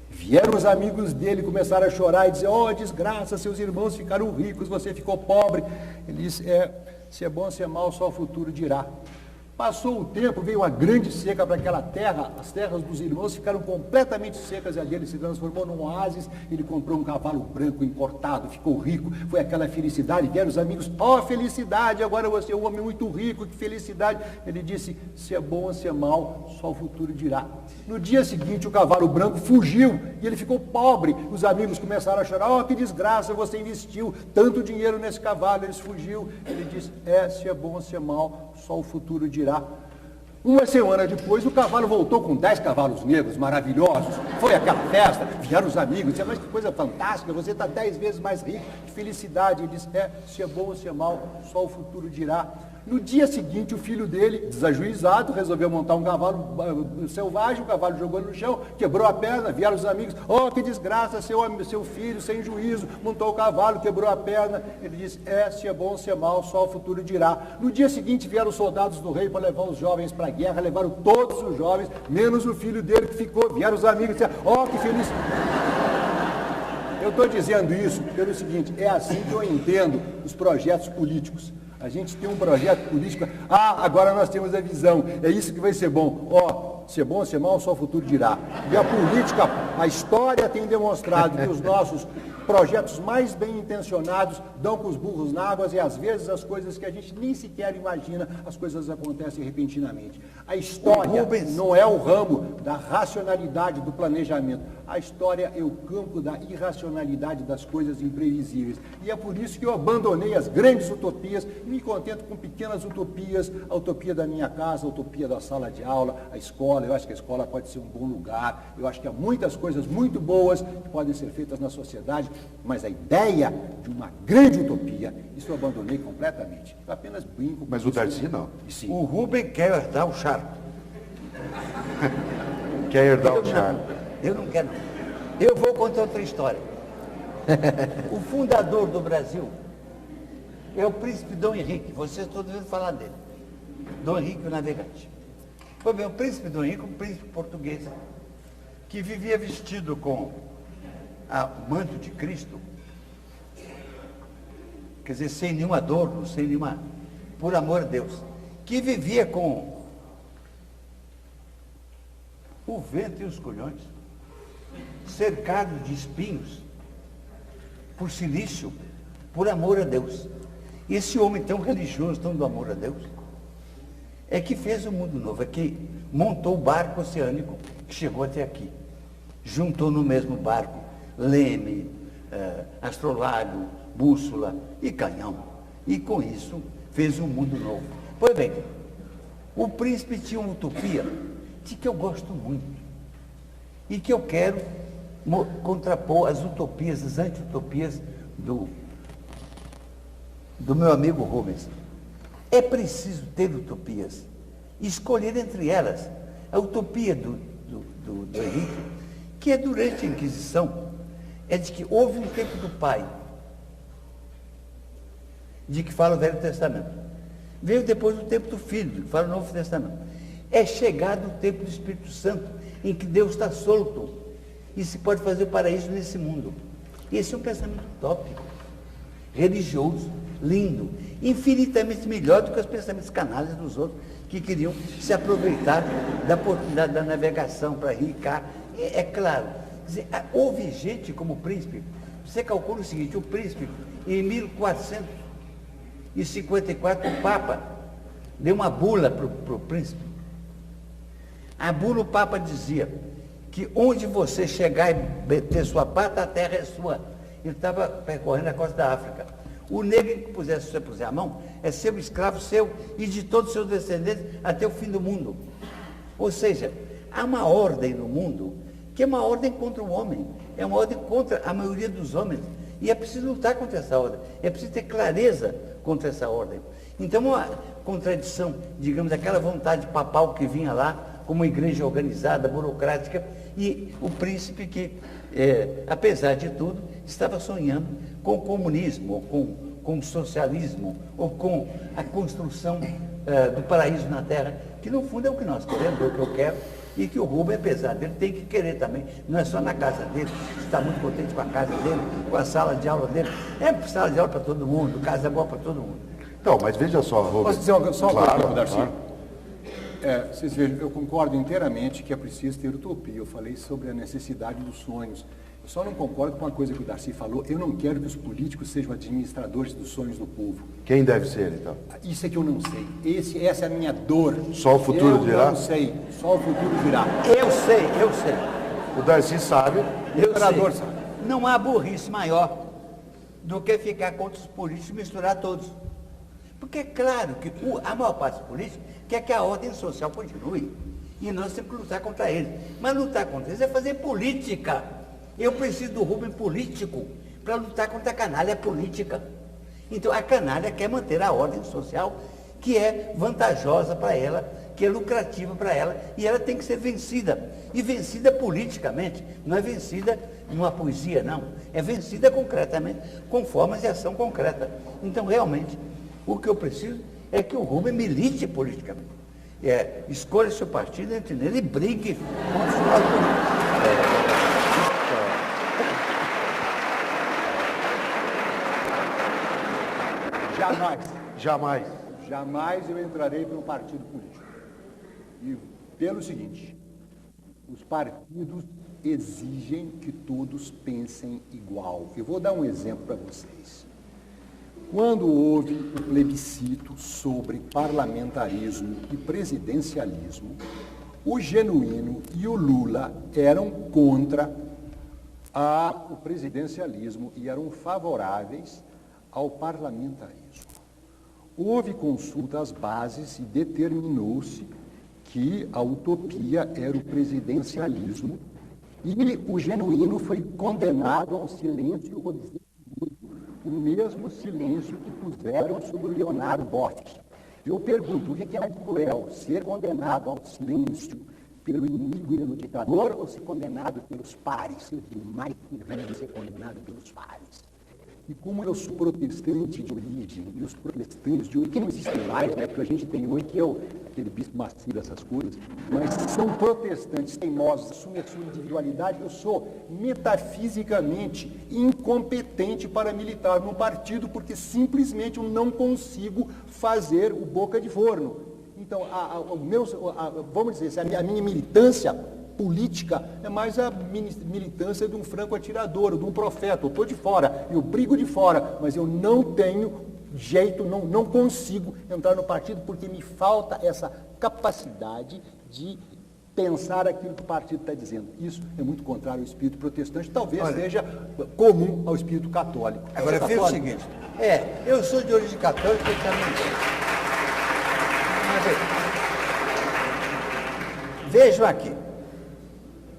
Vieram os amigos dele, começaram a chorar e dizer, oh, desgraça, seus irmãos ficaram ricos, você ficou pobre. Ele disse, se é bom, se é mal, só o futuro dirá. Passou o tempo, veio uma grande seca para aquela terra, as terras dos irmãos ficaram completamente secas e a dele se transformou num oásis, ele comprou um cavalo branco importado, ficou rico, foi aquela felicidade, vieram os amigos, oh, felicidade, agora você é um homem muito rico, que felicidade. Ele disse, se é bom ou se é mal, só o futuro dirá. No dia seguinte, o cavalo branco fugiu e ele ficou pobre. Os amigos começaram a chorar, oh, que desgraça, você investiu tanto dinheiro nesse cavalo, ele fugiu. Ele disse, se é bom ou se é mal, só o futuro dirá. Uma semana depois, o cavalo voltou com 10 cavalos negros maravilhosos. Foi aquela festa, vieram os amigos, disseram, mas que coisa fantástica, você está 10 vezes mais rico, que felicidade. Ele disse, se é bom ou se é mal, só o futuro dirá. No dia seguinte, o filho dele, desajuizado, resolveu montar um cavalo selvagem, o cavalo jogou no chão, quebrou a perna, vieram os amigos, oh, que desgraça, seu filho, sem juízo, montou o cavalo, quebrou a perna. Ele disse, se é bom ou se é mal, só o futuro dirá. No dia seguinte, vieram os soldados do rei para levar os jovens para a guerra, levaram todos os jovens, menos o filho dele que ficou, vieram os amigos e disseram, oh, que feliz. Eu estou dizendo isso pelo seguinte, é assim que eu entendo os projetos políticos. A gente tem um projeto político, agora nós temos a visão, é isso que vai ser bom. Se é bom ou se é mal, só o futuro dirá. E a política, a história tem demonstrado que os nossos projetos mais bem intencionados dão com os burros na água e às vezes as coisas que a gente nem sequer imagina, as coisas acontecem repentinamente. A história não é o ramo da racionalidade, do planejamento. A história é o campo da irracionalidade das coisas imprevisíveis. E é por isso que eu abandonei as grandes utopias e me contento com pequenas utopias, a utopia da minha casa, a utopia da sala de aula, a escola. Eu acho que a escola pode ser um bom lugar, eu acho que há muitas coisas muito boas que podem ser feitas na sociedade, mas a ideia de uma grande utopia, isso eu abandonei completamente. Eu apenas brinco. Mas o Darcy não. Sim. O Rubem quer herdar o charco. Quer herdar o charme. Eu não quero. Eu vou contar outra história. O fundador do Brasil é o príncipe Dom Henrique. Vocês todos ouviram falar dele. Dom Henrique o Navegante. Pois bem, o príncipe Dom Henrique, um príncipe português, que vivia vestido com o manto de Cristo, quer dizer, sem nenhum adorno, sem nenhuma, por amor a Deus, que vivia com o vento e os colhões, cercado de espinhos, por silício, por amor a Deus. Esse homem tão religioso, tão do amor a Deus, é que fez o mundo novo, é que montou o barco oceânico que chegou até aqui. Juntou no mesmo barco leme, astrolábio, bússola e canhão. E com isso fez um mundo novo. Pois bem, o príncipe tinha uma utopia de que eu gosto muito e que eu quero contrapor as utopias, as anti-utopias do meu amigo Rubens. É preciso ter utopias, escolher entre elas a utopia do Henrique, que é durante a Inquisição, é de que houve um tempo do Pai, de que fala o Velho Testamento. Veio depois o tempo do Filho, de que fala o Novo Testamento. É chegado o tempo do Espírito Santo, em que Deus está solto e se pode fazer o paraíso nesse mundo. Esse é um pensamento utópico, religioso, lindo, infinitamente melhor do que os pensamentos canalhas dos outros, que queriam se aproveitar da oportunidade da navegação para ricar. É claro, quer dizer, houve gente como o príncipe. Você calcula o seguinte: o príncipe, em 1454, o Papa deu uma bula para o príncipe. A bula, o Papa dizia que onde você chegar e meter sua pata, a terra é sua. Ele estava percorrendo a costa da África. O negro que se você puser a mão, é seu escravo seu e de todos os seus descendentes até o fim do mundo. Ou seja, há uma ordem no mundo que é uma ordem contra o homem, é uma ordem contra a maioria dos homens. E é preciso lutar contra essa ordem, é preciso ter clareza contra essa ordem. Então, uma contradição, digamos, aquela vontade papal que vinha lá, como uma igreja organizada, burocrática, e o príncipe que, apesar de tudo, estava sonhando com o comunismo, ou com o socialismo, ou com a construção do paraíso na Terra, que no fundo é o que nós queremos, é o que eu quero, e que o Rubem, apesar dele, tem que querer também. Não é só na casa dele, está muito contente com a casa dele, com a sala de aula dele. É sala de aula para todo mundo, casa boa para todo mundo. Então, mas veja só, Rubens. Posso dizer só uma coisa, Darcy? Claro. Vocês vejam, eu concordo inteiramente que é preciso ter utopia. Eu falei sobre a necessidade dos sonhos. Eu só não concordo com uma coisa que o Darcy falou. Eu não quero que os políticos sejam administradores dos sonhos do povo. Quem deve ser, então? Isso é que eu não sei. Essa é a minha dor. Só o futuro dirá? Eu não sei. Só o futuro dirá. Eu sei. O Darcy sabe. O imperador sabe. Não há burrice maior do que ficar contra os políticos e misturar todos. Porque é claro que a maior parte dos políticos quer que a ordem social continue. E nós temos que lutar contra eles. Mas lutar contra eles é fazer política. Eu preciso do Rubem político para lutar contra a canalha política. Então a canalha quer manter a ordem social, que é vantajosa para ela, que é lucrativa para ela, e ela tem que ser vencida. E vencida politicamente, não é vencida numa poesia, não. É vencida concretamente, com formas de ação concreta. Então, realmente, o que eu preciso é que o Rubem milite politicamente. Escolha seu partido, entre nele e brigue contra os Jamais eu entrarei para um partido político. E pelo seguinte, os partidos exigem que todos pensem igual. Eu vou dar um exemplo para vocês. Quando houve o plebiscito sobre parlamentarismo e presidencialismo, o Genuíno e o Lula eram contra ao presidencialismo e eram favoráveis ao parlamentarismo. Houve consulta às bases e determinou-se que a utopia era o presidencialismo e o genuíno foi condenado ao silêncio o mesmo silêncio que puseram sobre o Leonardo Boff. Eu pergunto, o que é mais cruel, ser condenado ao silêncio pelo inimigo e pelo ditador ou ser condenado pelos pares? Eu digo, mais cruel ser condenado pelos pares. E como eu sou protestante de origem, e os protestantes de origem, que não existem mais, né, porque a gente tem hoje, que é aquele bispo macio, essas coisas, mas são protestantes teimosos, assumem a sua individualidade. Eu sou metafisicamente incompetente para militar num partido, porque simplesmente eu não consigo fazer o boca de forno. Então, vamos dizer, a minha militância política é mais a militância de um franco atirador, de um profeta. Eu estou de fora, eu brigo de fora, mas eu não tenho jeito, não consigo entrar no partido porque me falta essa capacidade de pensar aquilo que o partido está dizendo. Isso é muito contrário ao espírito protestante, talvez seja comum ao espírito católico. Agora, veja o seguinte, eu sou de origem católica e também. Vejam aqui,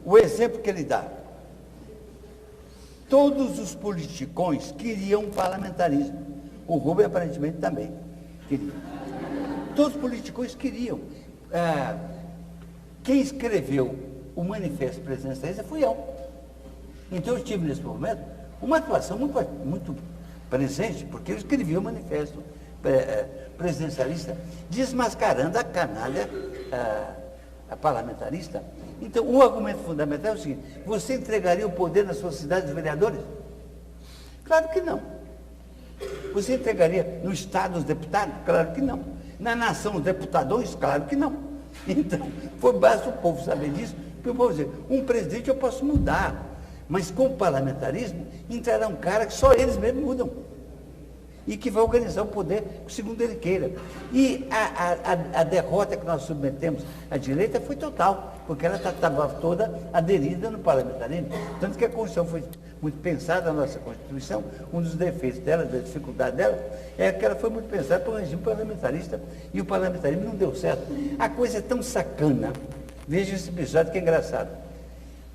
o exemplo que ele dá. Todos os politicões queriam parlamentarismo. O Rubem aparentemente também queria. Todos os politicões queriam. Quem escreveu o manifesto presidencialista fui eu. Então eu tive nesse momento uma atuação muito presente, porque eu escrevi o manifesto presidencialista desmascarando a canalha parlamentarista. Então, o argumento fundamental é o seguinte: você entregaria o poder na sua cidade dos vereadores? Claro que não. Você entregaria no Estado dos deputados? Claro que não. Na nação os deputadores? Claro que não. Então, basta o povo saber disso, porque o povo dizer, um presidente eu posso mudar, mas com o parlamentarismo entrará um cara que só eles mesmos mudam. E que vai organizar o poder segundo ele queira. E a derrota que nós submetemos à direita foi total, porque ela estava toda aderida no parlamentarismo. Tanto que a Constituição foi muito pensada, a nossa Constituição, um dos defeitos dela, da dificuldade dela, é que ela foi muito pensada para o regime parlamentarista, e o parlamentarismo não deu certo. A coisa é tão sacana. Veja esse episódio que é engraçado.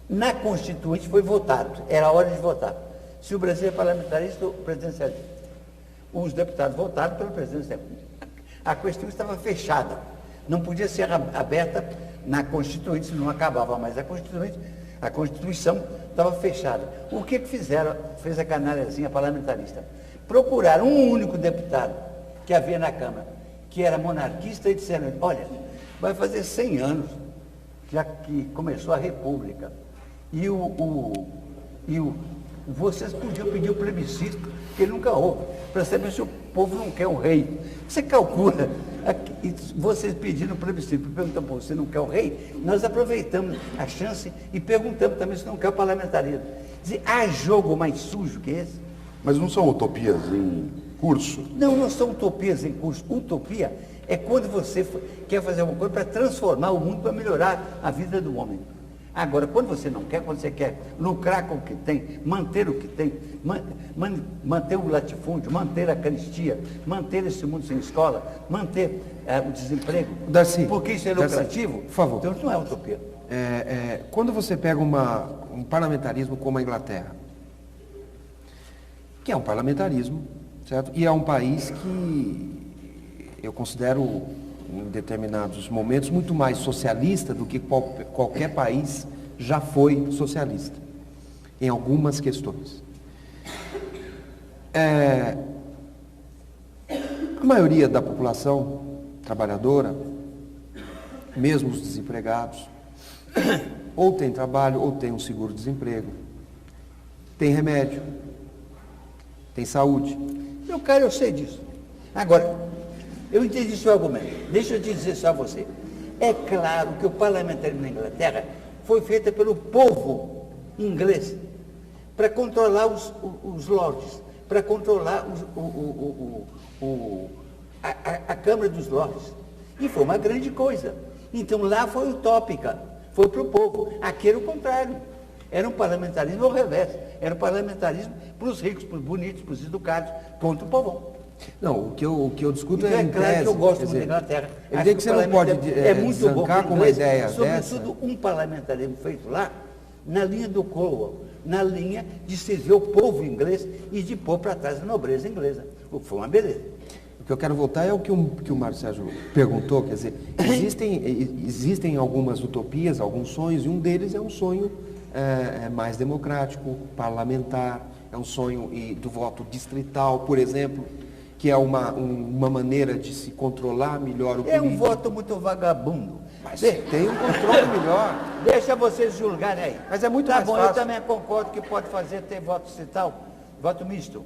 Na Constituinte foi votado, era a hora de votar. Se o Brasil é parlamentarista ou presidencialista. Os deputados votaram pelo presidente. A questão estava fechada. Não podia ser aberta na Constituinte, se não acabava mais a Constituinte. A Constituição estava fechada. O que fizeram? Fez a canalhazinha parlamentarista. Procuraram um único deputado que havia na Câmara, que era monarquista, e disseram, olha, vai fazer 100 anos já que começou a República. E vocês podiam pedir o plebiscito, que nunca houve, para saber se o povo não quer um rei. Você calcula, vocês pediram o plebiscito, perguntando, você não quer o rei? Nós aproveitamos a chance e perguntamos também se não quer o parlamentarismo. Dizer, há jogo mais sujo que esse? Mas não são utopias em curso? Não são utopias em curso. Utopia é quando você quer fazer alguma coisa para transformar o mundo, para melhorar a vida do homem. Agora, quando você não quer, quando você quer lucrar com o que tem, manter o que tem, manter o latifúndio, manter a carestia, manter esse mundo sem escola, manter o desemprego, Darcy, porque isso é lucrativo, Darcy, por favor. Então isso não é utopia. Quando você pega um parlamentarismo como a Inglaterra, que é um parlamentarismo, certo? E é um país que eu considero, em determinados momentos, muito mais socialista do que qualquer país já foi socialista, em algumas questões. A maioria da população trabalhadora, mesmo os desempregados, ou tem trabalho, ou tem um seguro-desemprego, tem remédio, tem saúde. Meu caro, eu sei disso. Agora, eu entendi seu argumento. Deixa eu te dizer só a você. É claro que o parlamentarismo na Inglaterra foi feito pelo povo inglês para controlar os lords, para controlar a Câmara dos Lords. E foi uma grande coisa. Então lá foi utópica, foi para o povo. Aqui era o contrário. Era um parlamentarismo ao revés. Era um parlamentarismo para os ricos, para os bonitos, para os educados, contra o povão. Não, o que eu discuto Então, é em claro tese, que eu gosto quer muito da dizer, Inglaterra. é Acho evidente que você não pode muito bom zancar pro com uma inglês, ideia sobretudo um parlamentarismo feito lá, na linha do Cromwell, na linha de servir o povo inglês e de pôr para trás a nobreza inglesa, o que foi uma beleza. O que eu quero voltar é o que o Mário Sérgio perguntou, quer dizer, existem algumas utopias, alguns sonhos, e um deles é um sonho mais democrático, parlamentar, é um sonho do voto distrital, por exemplo, que é uma maneira de se controlar melhor o político. É um voto muito vagabundo. Mas tem um controle melhor. Deixa vocês julgarem aí. Mas é muito tá mais bom, fácil. eu também concordo que pode ter voto distrital, voto misto.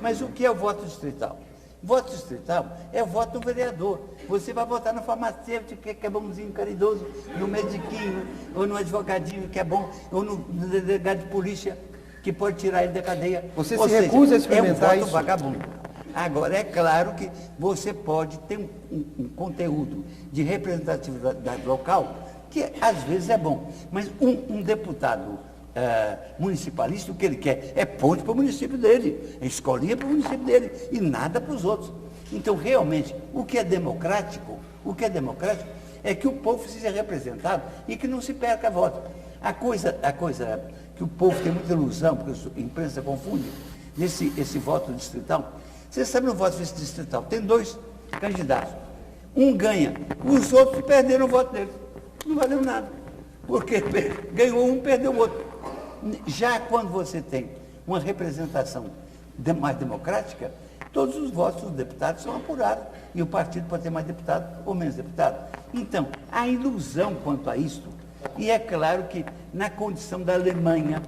Mas o que é o voto distrital? Voto distrital é o voto do vereador. Você vai votar no farmacêutico, que é bonzinho, caridoso, no mediquinho, ou no advogadinho, que é bom, ou no delegado de polícia, que pode tirar ele da cadeia. Você se recusa a experimentar é um voto isso? vagabundo. Agora, é claro que você pode ter um conteúdo de representatividade local, que às vezes é bom, mas um deputado municipalista, o que ele quer é ponte para o município dele, é escolinha para o município dele, e nada para os outros. Então, realmente, o que é democrático é que o povo seja representado e que não se perca voto. A coisa que o povo tem muita ilusão, porque a imprensa confunde, esse voto distrital. Você sabe, no voto distrital, tem 2 candidatos. Um ganha, os outros perderam o voto dele. Não valeu nada. Porque ganhou um, perdeu o outro. Já quando você tem uma representação mais democrática, todos os votos dos deputados são apurados. E o partido pode ter mais deputado ou menos deputado. Então, a ilusão quanto a isso, e é claro que na condição da Alemanha,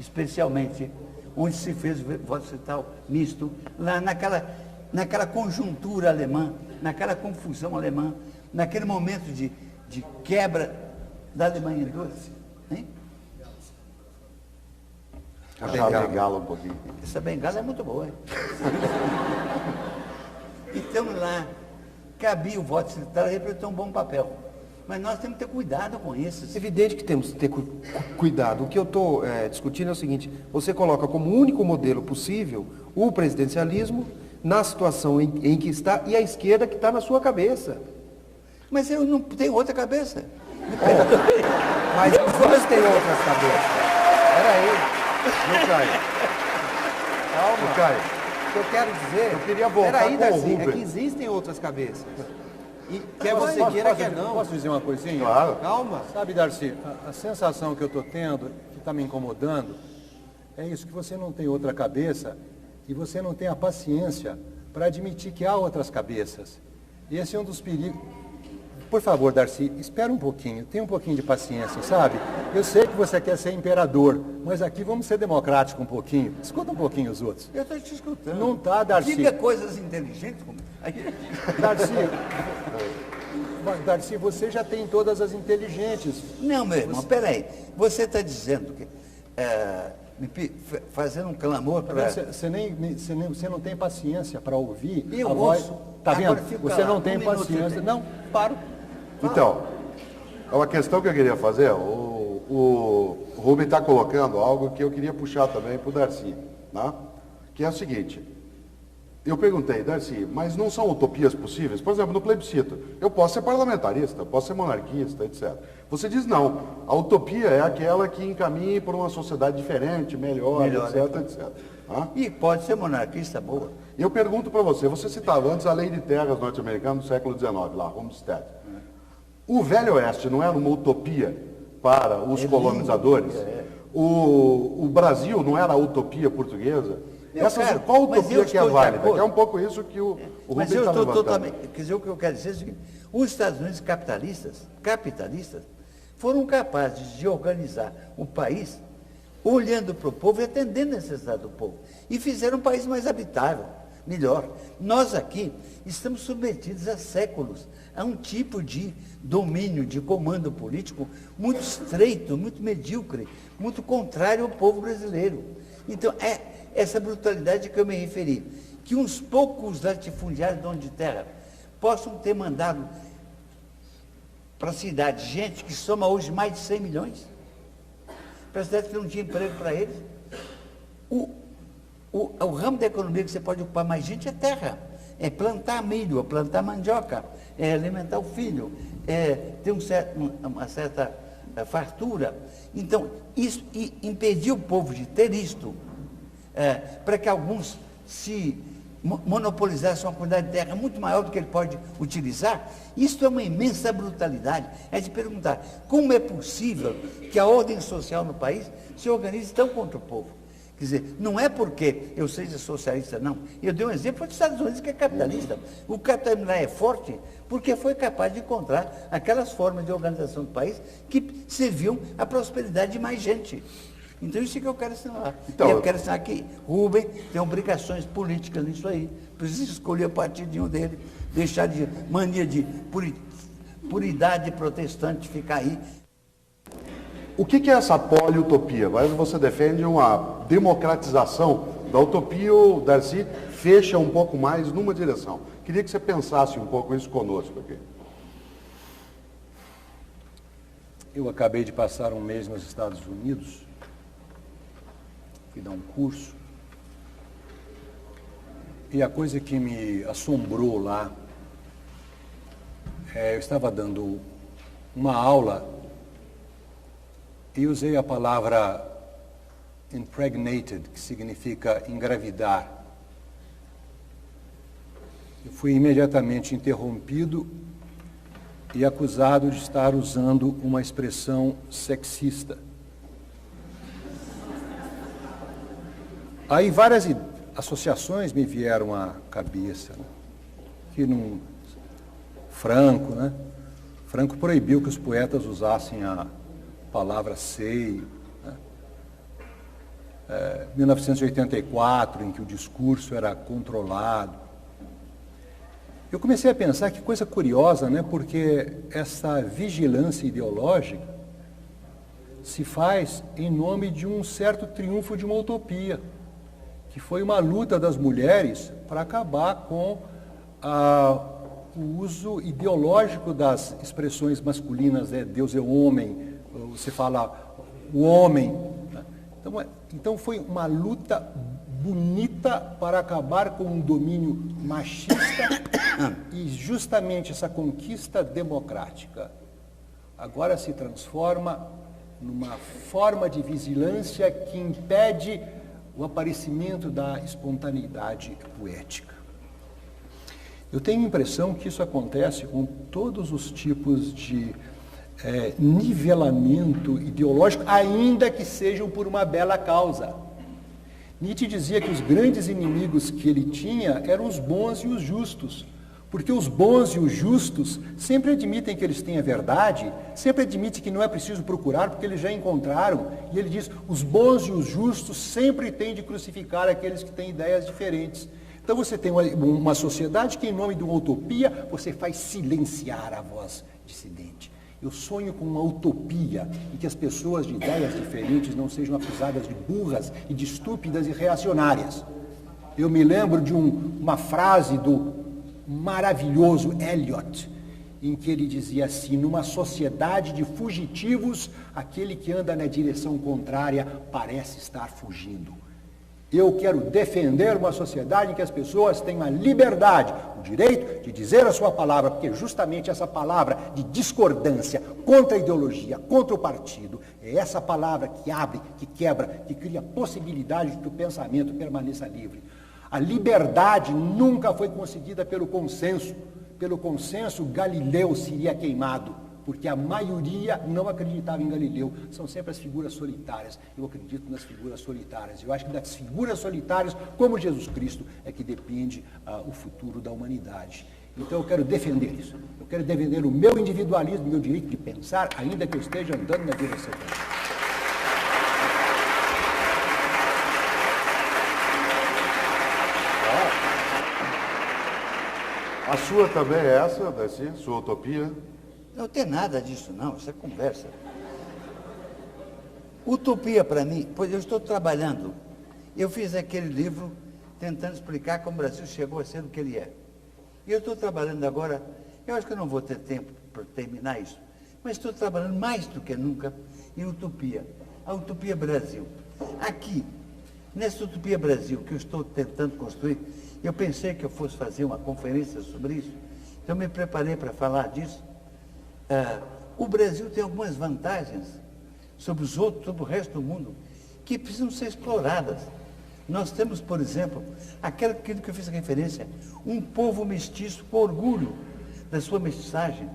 especialmente, onde se fez o voto distrital misto, lá naquela conjuntura alemã, naquela confusão alemã, naquele momento de quebra da Alemanha em duas. Hein? A bengala um pouquinho. Essa bengala é muito boa. Hein? Então lá, cabia o voto distrital, representou um bom papel. Mas nós temos que ter cuidado com isso. É evidente que temos que ter cuidado. O que eu estou discutindo é o seguinte: você coloca como único modelo possível o presidencialismo na situação em que está e a esquerda que está na sua cabeça. Mas eu não tenho outra cabeça. Mas vocês têm outras cabeças. Peraí. Não cai. Calma. Não cai. O que eu quero dizer... Eu queria voltar Peraí, com o Darcy, é Rubem. que existem outras cabeças. E quer você queira, quer não. Posso dizer uma coisinha? Claro. Calma. Sabe, Darcy, a sensação que eu estou tendo, que está me incomodando, é isso, que você não tem outra cabeça e você não tem a paciência para admitir que há outras cabeças. E esse é um dos perigos. Por favor, Darcy, espera um pouquinho, tenha um pouquinho de paciência, sabe? Eu sei que você quer ser imperador, mas aqui vamos ser democráticos um pouquinho. Escuta um pouquinho os outros. Eu estou te escutando. Não tá, Darcy. Diga coisas inteligentes comigo. Darcy, você já tem todas as inteligentes. Não, meu irmão, peraí. Você está dizendo que, fazendo um clamor para... Você não tem paciência para ouvir Eu a voz. ouço. Tá Agora vendo? fica Você lá, não tem minuto paciência. você tem. Não, paro. Então, é uma questão que eu queria fazer. O Rubem está colocando algo que eu queria puxar também para o Darcy, né? Que é o seguinte. Eu perguntei, Darcy, mas não são utopias possíveis? Por exemplo, no plebiscito, eu posso ser parlamentarista, posso ser monarquista, etc. Você diz não, a utopia é aquela que encaminhe para uma sociedade diferente, melhor, etc, etc. Ah? E pode ser monarquista boa. Eu pergunto para você citava antes a lei de terras norte-americana do século XIX, lá, Homestead. O Velho Oeste não era uma utopia para os colonizadores? O Brasil não era a utopia portuguesa? Qual utopia que é válida? Que é um pouco isso que o Rubem está levantando. Totalmente, quer dizer, o que eu quero dizer é o seguinte: os Estados Unidos capitalistas, foram capazes de organizar o país olhando para o povo e atendendo a necessidade do povo. E fizeram um país mais habitável, melhor. Nós aqui estamos submetidos há séculos a um tipo de domínio, de comando político muito estreito, muito medíocre, muito contrário ao povo brasileiro. Então, é essa brutalidade que eu me referi, que uns poucos latifundiários donos de terra possam ter mandado para a cidade gente que soma hoje mais de 100 milhões. para a cidade que não tinha emprego para eles. O ramo da economia que você pode ocupar mais gente é terra. É plantar milho, é plantar mandioca, é alimentar o filho, é ter uma certa fartura. Então, isso impedir o povo de ter isto, para que alguns se monopolizassem uma quantidade de terra muito maior do que ele pode utilizar, isso é uma imensa brutalidade. É de perguntar, como é possível que a ordem social no país se organize tão contra o povo? Quer dizer, não é porque eu seja socialista, não. Eu dei um exemplo dos Estados Unidos, que é capitalista. O capitalismo lá é forte porque foi capaz de encontrar aquelas formas de organização do país que serviam à prosperidade de mais gente. Então, isso é que eu quero assinalar. Então, eu quero assinar que Rubem tem obrigações políticas nisso aí. Precisa escolher o partidinho dele, deixar de mania de puridade protestante ficar aí. O que é essa poliutopia? Agora você defende uma democratização da utopia, o Darcy fecha um pouco mais numa direção. Queria que você pensasse um pouco isso conosco aqui. Eu acabei de passar um mês nos Estados Unidos, fui dar um curso, e a coisa que me assombrou lá, eu estava dando uma aula e usei a palavra impregnated, que significa engravidar. Eu fui imediatamente interrompido e acusado de estar usando uma expressão sexista. Aí várias associações me vieram à cabeça, né? Que no Franco, né? Franco proibiu que os poetas usassem a palavra seio, né? 1984, em que o discurso era controlado. Eu comecei a pensar que coisa curiosa, né? Porque essa vigilância ideológica se faz em nome de um certo triunfo de uma utopia, que foi uma luta das mulheres para acabar com o uso ideológico das expressões masculinas, Deus é homem, você fala o homem. Né? Então foi uma luta bonita para acabar com um domínio machista e justamente essa conquista democrática agora se transforma numa forma de vigilância que impede o aparecimento da espontaneidade poética. Eu tenho a impressão que isso acontece com todos os tipos de nivelamento ideológico, ainda que sejam por uma bela causa. Nietzsche dizia que os grandes inimigos que ele tinha eram os bons e os justos, porque os bons e os justos sempre admitem que eles têm a verdade, sempre admitem que não é preciso procurar porque eles já encontraram, e ele diz, os bons e os justos sempre têm de crucificar aqueles que têm ideias diferentes. Então você tem uma sociedade que, em nome de uma utopia, você faz silenciar a voz dissidente. Eu sonho com uma utopia em que as pessoas de ideias diferentes não sejam acusadas de burras e de estúpidas e reacionárias. Eu me lembro de uma frase do maravilhoso Eliot, em que ele dizia assim, numa sociedade de fugitivos, aquele que anda na direção contrária parece estar fugindo. Eu quero defender uma sociedade em que as pessoas tenham a liberdade, o direito de dizer a sua palavra, porque justamente essa palavra de discordância contra a ideologia, contra o partido, é essa palavra que abre, que quebra, que cria a possibilidade de que o pensamento permaneça livre. A liberdade nunca foi conseguida pelo consenso. Pelo consenso, Galileu seria queimado, porque a maioria não acreditava em Galileu. São sempre as figuras solitárias. Eu acredito nas figuras solitárias. Eu acho que das figuras solitárias, como Jesus Cristo, é que depende o futuro da humanidade. Então eu quero defender isso. Eu quero defender o meu individualismo, o meu direito de pensar, ainda que eu esteja andando na direção contrária. A sua também é essa, Darcy? Sua utopia? Não tem nada disso, não. Isso é conversa. Utopia para mim, pois eu estou trabalhando. Eu fiz aquele livro tentando explicar como o Brasil chegou a ser o que ele é. E eu estou trabalhando agora, eu acho que eu não vou ter tempo para terminar isso, mas estou trabalhando mais do que nunca em utopia. a Utopia Brasil. Aqui, nessa Utopia Brasil que eu estou tentando construir, eu pensei que eu fosse fazer uma conferência sobre isso, então me preparei para falar disso. O Brasil tem algumas vantagens sobre os outros, sobre o resto do mundo, que precisam ser exploradas. Nós temos, por exemplo, aquilo que eu fiz referência, um povo mestiço com orgulho da sua mestiçagem.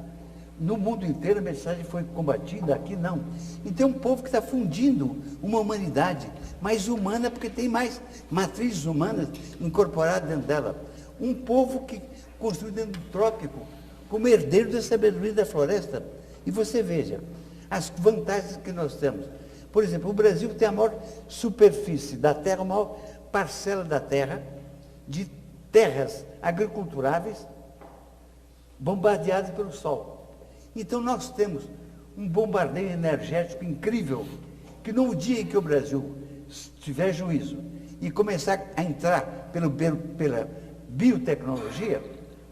No mundo inteiro a mestiçagem foi combatida, aqui não. Então é um povo que está fundindo uma humanidade mais humana, porque tem mais matrizes humanas incorporadas dentro dela. Um povo que construiu dentro do trópico, como herdeiro da sabedoria da floresta. E você veja as vantagens que nós temos. Por exemplo, o Brasil tem a maior superfície da terra, a maior parcela da terra, de terras agriculturáveis bombardeadas pelo sol. Então nós temos um bombardeio energético incrível, que no dia em que o Brasil tiver juízo e começar a entrar pela biotecnologia,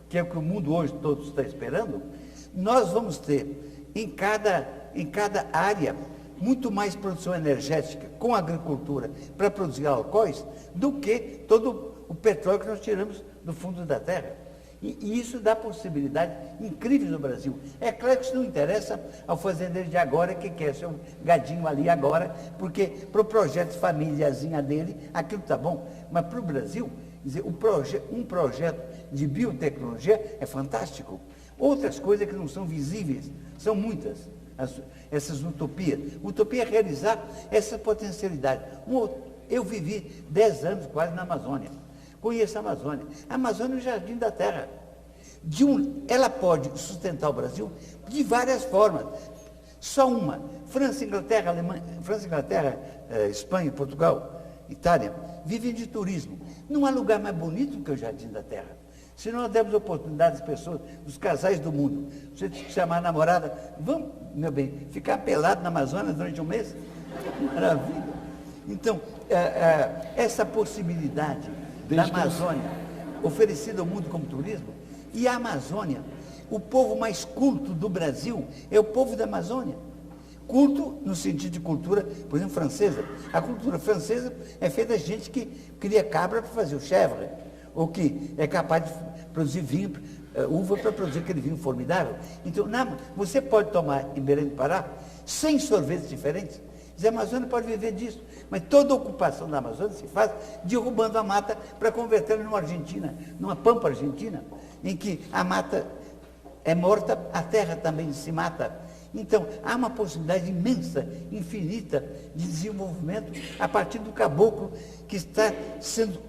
que é o que o mundo hoje todo está esperando, nós vamos ter em cada área muito mais produção energética com a agricultura para produzir alcoóis do que todo o petróleo que nós tiramos do fundo da terra. E isso dá possibilidade incrível no Brasil. É claro que isso não interessa ao fazendeiro de agora que quer ser um gadinho ali agora, porque para o projeto de famíliazinha dele, aquilo está bom. Mas para o Brasil, dizer, um projeto de biotecnologia é fantástico. Outras coisas que não são visíveis, são muitas, essas utopias. Utopia é realizar essa potencialidade. Eu vivi 10 anos quase na Amazônia. Conheço a Amazônia. A Amazônia é o jardim da terra. Ela pode sustentar o Brasil de várias formas. Só uma. França, Inglaterra, Espanha, Portugal, Itália, vivem de turismo. Não há lugar mais bonito que o jardim da terra. Se nós demos oportunidade às pessoas, os casais do mundo, você chamar a namorada, vamos, meu bem, ficar pelado na Amazônia durante um mês? Maravilha. Então, essa possibilidade da Amazônia, oferecida ao mundo como turismo, e a Amazônia, o povo mais culto do Brasil é o povo da Amazônia. Culto no sentido de cultura, por exemplo, francesa. A cultura francesa é feita de gente que cria cabra para fazer o chèvre, ou que é capaz de produzir vinho, uva para produzir aquele vinho formidável. Então, você pode tomar em Belém do Pará 100 sorvetes diferentes. A Amazônia pode viver disso, mas toda a ocupação da Amazônia se faz derrubando a mata para convertê-la numa Argentina, numa pampa argentina, em que a mata é morta, a terra também se mata. Então, há uma possibilidade imensa, infinita, de desenvolvimento a partir do caboclo que está sendo...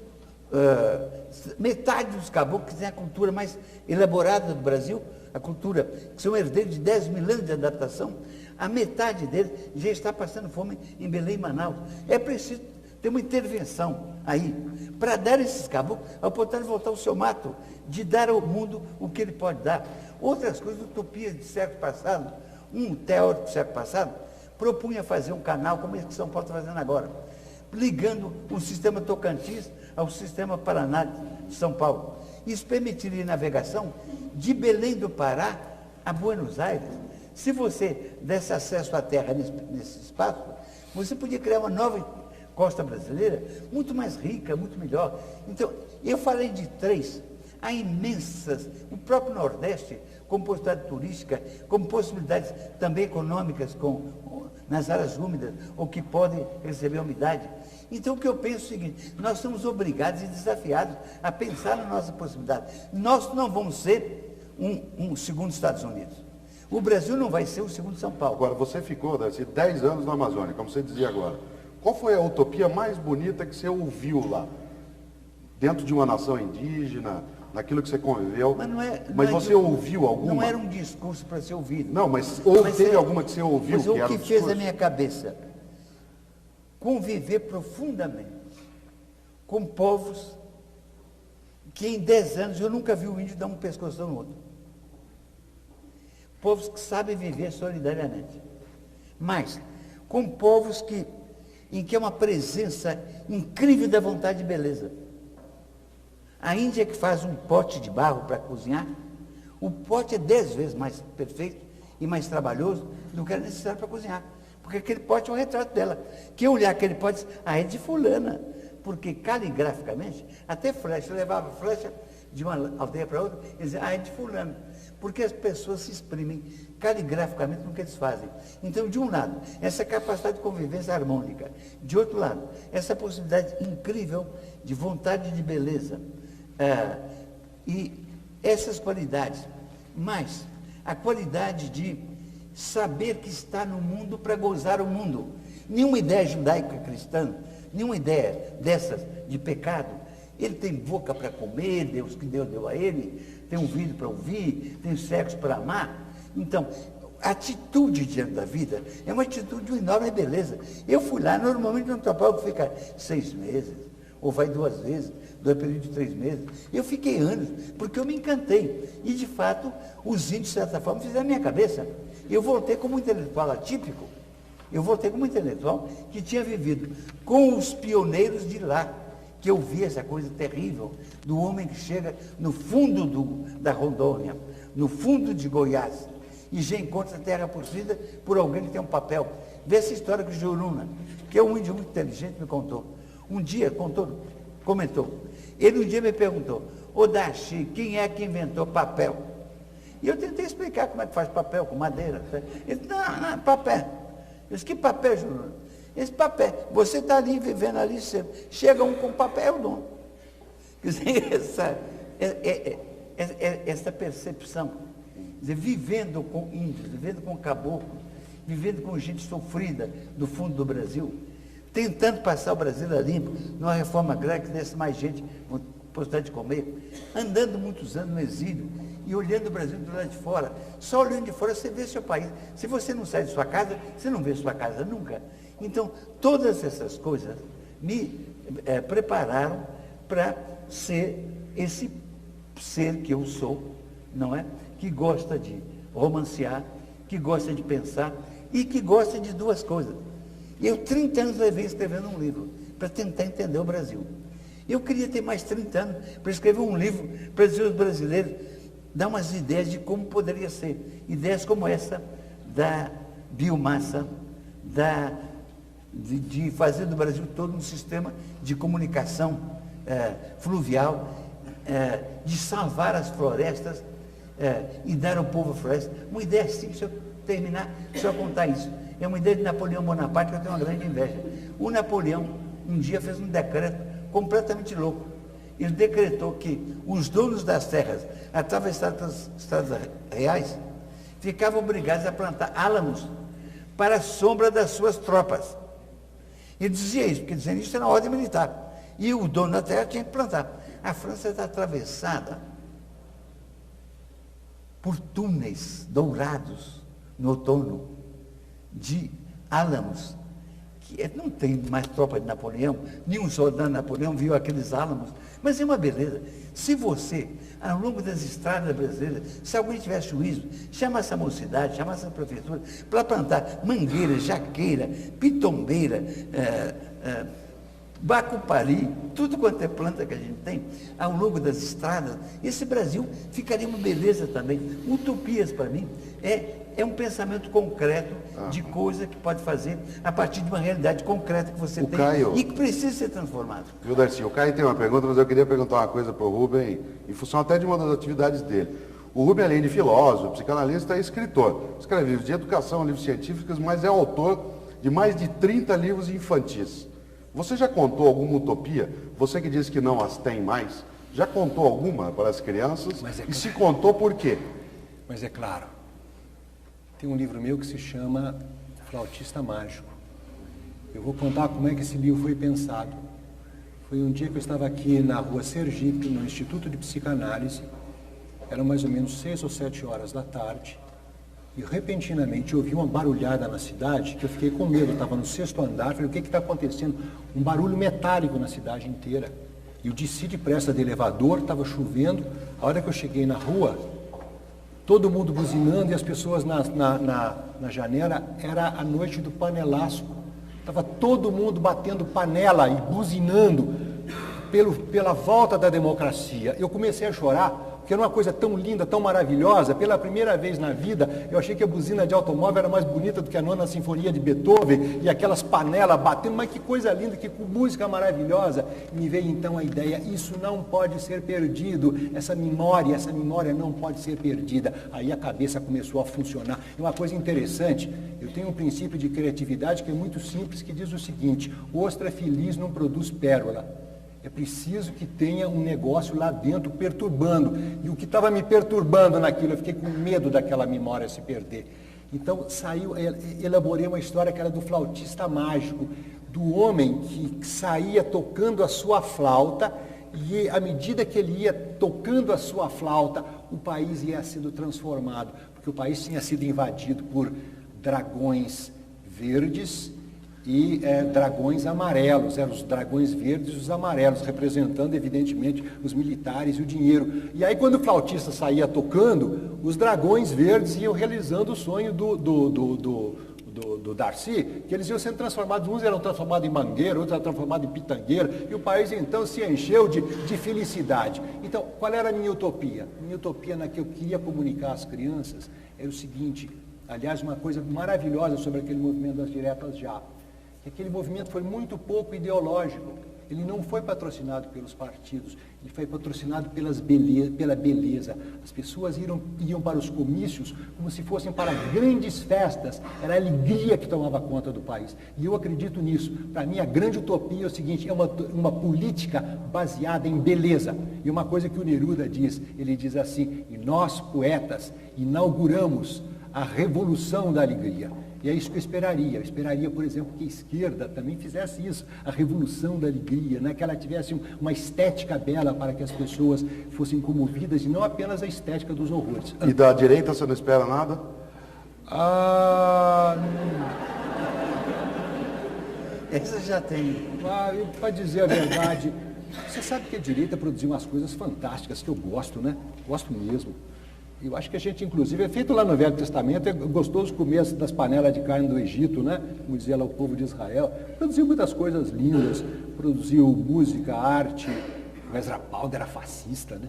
metade dos caboclos que tem a cultura mais elaborada do Brasil, a cultura que são herdeiros de 10 mil anos de adaptação, a metade deles já está passando fome em Belém e Manaus. É preciso ter uma intervenção aí, para dar a esses caboclos a oportunidade de voltar ao seu mato, de dar ao mundo o que ele pode dar. Outras coisas, utopias de século passado, um teórico do século passado propunha fazer um canal, como esse que São Paulo está fazendo agora, ligando o sistema Tocantins ao sistema Paraná de São Paulo. Isso permitiria navegação de Belém do Pará a Buenos Aires. Se você desse acesso à terra nesse espaço, você podia criar uma nova costa brasileira, muito mais rica, muito melhor. Então, eu falei de 3, há imensas, o próprio Nordeste, como possibilidade turística, como possibilidades também econômicas nas áreas úmidas, ou que podem receber umidade. Então, o que eu penso é o seguinte, nós somos obrigados e desafiados a pensar na nossa possibilidade. Nós não vamos ser um segundo Estados Unidos. O Brasil não vai ser o segundo São Paulo. Agora, você ficou 10 anos na Amazônia, como você dizia agora. Qual foi a utopia mais bonita que você ouviu lá? Dentro de uma nação indígena, naquilo que você conviveu. Mas você ouviu alguma? Não era um discurso para ser ouvido. Não, mas teve alguma que você ouviu? Mas o que fez a minha cabeça? Conviver profundamente com povos que em 10 anos eu nunca vi o índio dar um pescoço no outro. Povos que sabem viver solidariamente. Mas com povos em que é uma presença incrível da vontade de beleza. A Índia que faz um pote de barro para cozinhar, o pote é 10 vezes mais perfeito e mais trabalhoso do que era necessário para cozinhar. porque aquele pote é um retrato dela. Quem olhar aquele pote, é de fulana, porque caligraficamente, até flecha, levava flecha de uma aldeia para outra, e dizia, é de fulano, porque as pessoas se exprimem caligraficamente no que eles fazem. Então, de um lado, essa capacidade de convivência harmônica, de outro lado, essa possibilidade incrível de vontade de beleza, e essas qualidades, mas a qualidade de saber que está no mundo para gozar o mundo. Nenhuma ideia judaica cristã, nenhuma ideia dessas de pecado. Ele tem boca para comer, Deus que deu a ele, tem ouvido para ouvir, tem sexo para amar. Então, a atitude diante da vida é uma atitude de uma enorme beleza. Eu fui lá, normalmente no Antropólogo fica 6 meses, ou vai 2 vezes, 2 períodos de 3 meses. Eu fiquei anos, porque eu me encantei. E, de fato, os índios, de certa forma, fizeram a minha cabeça. Eu voltei como um intelectual atípico. Eu voltei como um intelectual que tinha vivido com os pioneiros de lá, que eu vi essa coisa terrível do homem que chega no fundo da Rondônia, no fundo de Goiás, e já encontra a terra possuída por alguém que tem um papel. Vê essa história que o Juruna, que é um índio muito inteligente, me contou. Um dia, comentou. Ele um dia me perguntou, ô Darcy, quem é que inventou papel? E eu tentei explicar como é que faz papel com madeira. Ele disse, não, papel. Eu disse, que papel, Júnior? Esse papel. Você está ali, vivendo ali, chega um com papel, é o dono. Quer dizer, essa percepção, quer dizer, vivendo com índios, vivendo com caboclos, vivendo com gente sofrida do fundo do Brasil, tentando passar o Brasil a limpo, numa reforma agrária que desse mais gente possibilidade de comer, andando muitos anos no exílio, e olhando o Brasil do lado de fora. Só olhando de fora você vê seu país. Se você não sai de sua casa, você não vê sua casa nunca. Então, todas essas coisas me prepararam para ser esse ser que eu sou, não é? Que gosta de romancear, que gosta de pensar e que gosta de 2 coisas. Eu, 30 anos, levei escrevendo um livro para tentar entender o Brasil. Eu queria ter mais 30 anos para escrever um livro para dizer aos brasileiros, dar umas ideias de como poderia ser. Ideias como essa da biomassa, de fazer do Brasil todo um sistema de comunicação fluvial, de salvar as florestas e dar ao povo a floresta. Uma ideia simples, se eu terminar, só contar isso. É uma ideia de Napoleão Bonaparte que eu tenho uma grande inveja. O Napoleão, um dia, fez um decreto completamente louco. Ele decretou que os donos das terras atravessadas pelas estradas reais ficavam obrigados a plantar álamos para a sombra das suas tropas. Ele dizia isso, porque dizendo isso era uma ordem militar. E o dono da terra tinha que plantar. A França está atravessada por túneis dourados no outono de álamos. Não tem mais tropa de Napoleão, nenhum soldado de Napoleão viu aqueles álamos, mas é uma beleza. Se você, ao longo das estradas brasileiras, se alguém tivesse juízo, chamasse a mocidade, chamasse a prefeitura, para plantar mangueira, jaqueira, pitombeira, bacupari, tudo quanto é planta que a gente tem, ao longo das estradas, esse Brasil ficaria uma beleza também. Utopias, para mim, é um pensamento concreto de coisa que pode fazer a partir de uma realidade concreta que você tem e que precisa ser transformado. Viu, Darcy? O Caio tem uma pergunta, mas eu queria perguntar uma coisa para o Rubem, em função até de uma das atividades dele. O Rubem, além de filósofo, psicanalista, é escritor. Escreve livros de educação, livros científicos, mas é autor de mais de 30 livros infantis. Você já contou alguma utopia? Você que diz que não as tem mais, já contou alguma para as crianças? E se contou, por quê? Mas é claro. Tem um livro meu que se chama Flautista Mágico. Eu vou contar como é que esse livro foi pensado. Foi um dia que eu estava aqui na rua Sergipe, no Instituto de Psicanálise. Eram mais ou menos 6 ou 7 horas da tarde. E repentinamente eu ouvi uma barulhada na cidade, que eu fiquei com medo. Eu estava no 6º andar, falei, o que está acontecendo? Um barulho metálico na cidade inteira. E eu desci depressa do elevador, estava chovendo. A hora que eu cheguei na rua, todo mundo buzinando e as pessoas na janela, era a noite do panelaço. Estava todo mundo batendo panela e buzinando pela volta da democracia. Eu comecei a chorar, que era uma coisa tão linda, tão maravilhosa. Pela primeira vez na vida, eu achei que a buzina de automóvel era mais bonita do que a Nona Sinfonia de Beethoven, e aquelas panelas batendo, mas que coisa linda, que música maravilhosa. E me veio então a ideia, isso não pode ser perdido, essa memória não pode ser perdida. Aí a cabeça começou a funcionar. É uma coisa interessante, eu tenho um princípio de criatividade que é muito simples, que diz o seguinte: ostra feliz não produz pérola. É preciso que tenha um negócio lá dentro perturbando. E o que estava me perturbando naquilo, eu fiquei com medo daquela memória se perder. Então elaborei uma história que era do flautista mágico, do homem que saía tocando a sua flauta, e à medida que ele ia tocando a sua flauta, o país ia sendo transformado, porque o país tinha sido invadido por dragões verdes e dragões amarelos. Eram os dragões verdes e os amarelos, representando evidentemente os militares e o dinheiro. E aí quando o flautista saía tocando, os dragões verdes iam realizando o sonho do Darcy, que eles iam sendo transformados, uns eram transformados em mangueira, outros eram transformados em pitangueira, e o país então se encheu de felicidade. Então, qual era a minha utopia? Minha utopia na que eu queria comunicar às crianças era o seguinte, aliás, uma coisa maravilhosa sobre aquele movimento das diretas já, que aquele movimento foi muito pouco ideológico. Ele não foi patrocinado pelos partidos, ele foi patrocinado pela beleza. As pessoas iam para os comícios como se fossem para grandes festas. Era a alegria que tomava conta do país. E eu acredito nisso. Para mim, a grande utopia é o seguinte, é uma política baseada em beleza. E uma coisa que o Neruda diz, ele diz assim, e nós, poetas, inauguramos a revolução da alegria. E é isso que eu esperaria. Eu esperaria, por exemplo, que a esquerda também fizesse isso, a revolução da alegria, né? Que ela tivesse uma estética bela para que as pessoas fossem comovidas e não apenas a estética dos horrores. E da direita você não espera nada? Essa já tem. Para dizer a verdade, você sabe que a direita produziu umas coisas fantásticas que eu gosto, né? Gosto mesmo. Eu acho que a gente, inclusive, é feito lá no Velho Testamento, é gostoso comer das panelas de carne do Egito, né? Como dizia lá o povo de Israel. Produziu muitas coisas lindas, produziu música, arte. O Ezra Pound era fascista, né?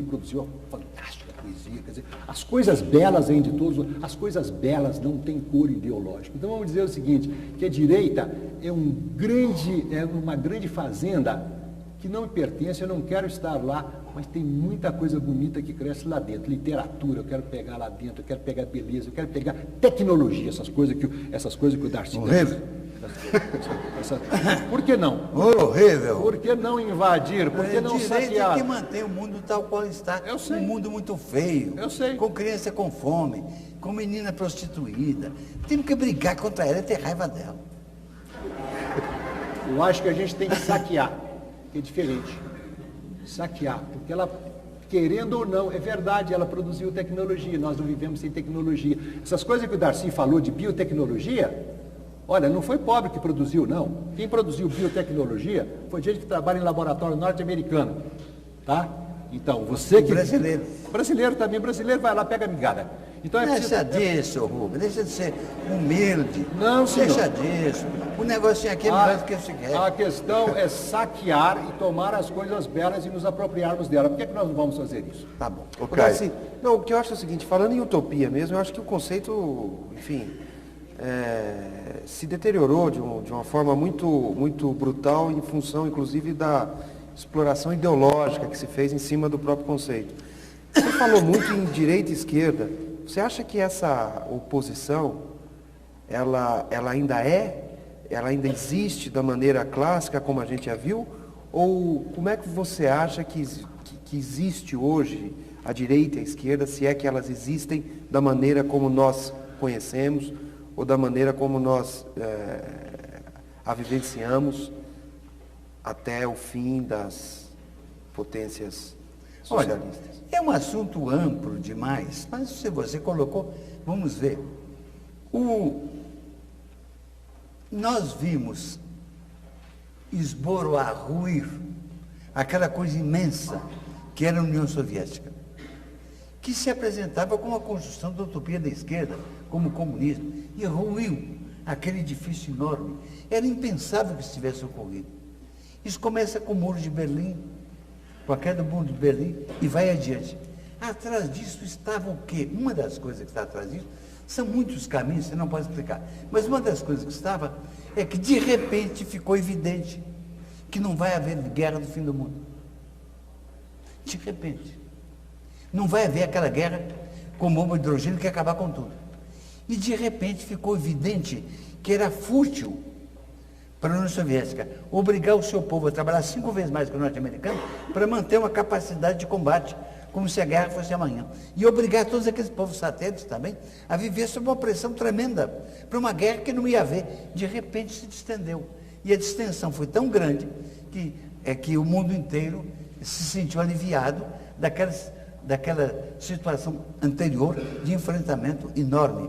Produziu uma fantástica poesia. Quer dizer, as coisas belas, além de todos, as coisas belas não têm cor ideológica. Então vamos dizer o seguinte, que a direita é uma grande fazenda que não me pertence, eu não quero estar lá, mas tem muita coisa bonita que cresce lá dentro. Literatura, eu quero pegar lá dentro, eu quero pegar beleza, eu quero pegar tecnologia, essas coisas que o Darcy... Horrível. Por que não? Horrível. Por que não invadir? Por que não saquear? É que mantém o mundo tal qual está. Eu sei. Um mundo muito feio. Eu sei. Com criança com fome, com menina prostituída. Temos que brigar contra ela e ter raiva dela. Eu acho que a gente tem que saquear, que é diferente. Saquear, porque ela, querendo ou não, é verdade, ela produziu tecnologia, nós não vivemos sem tecnologia. Essas coisas que o Darcy falou de biotecnologia, olha, não foi pobre que produziu, não. Quem produziu biotecnologia foi gente que trabalha em laboratório norte-americano, tá? Então, você que... Brasileiro. Brasileiro também, brasileiro vai lá, pega a migada. Então, Deixa disso, Rubens, deixa de ser humilde. Não, senhor. Deixa disso. O negocinho aqui é melhor do que se quer. A questão é saquear e tomar as coisas belas e nos apropriarmos dela. Por que nós não vamos fazer isso? Tá bom. Porque, assim, não, o que eu acho é o seguinte, falando em utopia mesmo, eu acho que o conceito, enfim, se deteriorou de uma forma muito brutal em função, inclusive, da exploração ideológica que se fez em cima do próprio conceito. Você falou muito em direita e esquerda. Você acha que essa oposição, ela ainda existe da maneira clássica como a gente a viu? Ou como é que você acha que existe hoje a direita e a esquerda, se é que elas existem da maneira como nós conhecemos ou da maneira como nós a vivenciamos até o fim das potências socialistas? Olha, é um assunto amplo demais, mas se você colocou, vamos ver. Nós vimos esboroar, ruir, aquela coisa imensa que era a União Soviética, que se apresentava como a construção da utopia da esquerda, como o comunismo, e ruiu aquele edifício enorme. Era impensável que isso tivesse ocorrido. Isso começa com o Muro de Berlim. com a queda do muro de Berlim e vai adiante. Atrás disso estava o quê? Uma das coisas que está atrás disso, são muitos caminhos, você não pode explicar, mas uma das coisas que estava é que de repente ficou evidente que não vai haver guerra do fim do mundo. De repente. Não vai haver aquela guerra com bomba de hidrogênio que ia acabar com tudo. E de repente ficou evidente que era fútil para a União Soviética obrigar o seu povo a trabalhar 5 vezes mais que o norte-americano para manter uma capacidade de combate, como se a guerra fosse amanhã. E obrigar todos aqueles povos satélites também a viver sob uma pressão tremenda para uma guerra que não ia haver. De repente se distendeu. E a distensão foi tão grande que o mundo inteiro se sentiu aliviado daquela situação anterior de enfrentamento enorme.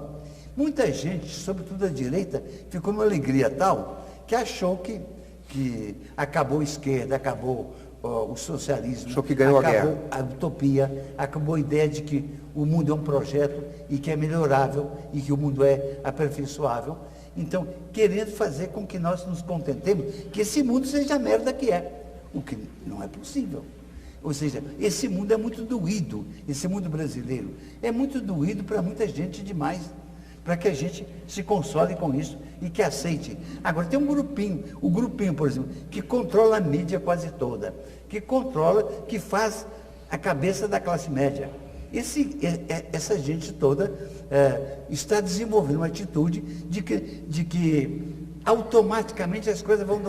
Muita gente, sobretudo a direita, ficou numa alegria tal que achou que acabou a esquerda, acabou o socialismo, achou que ganhou acabou a utopia, acabou a ideia de que o mundo é um projeto e que é melhorável e que o mundo é aperfeiçoável. Então, querendo fazer com que nós nos contentemos que esse mundo seja a merda que é, o que não é possível. Ou seja, esse mundo é muito doído, esse mundo brasileiro é muito doído para muita gente demais, para que a gente se console com isso e que aceite. Agora, tem um grupinho, o grupinho, por exemplo, que controla a mídia quase toda, que controla, que faz a cabeça da classe média. Essa gente toda está desenvolvendo uma atitude de que automaticamente as coisas vão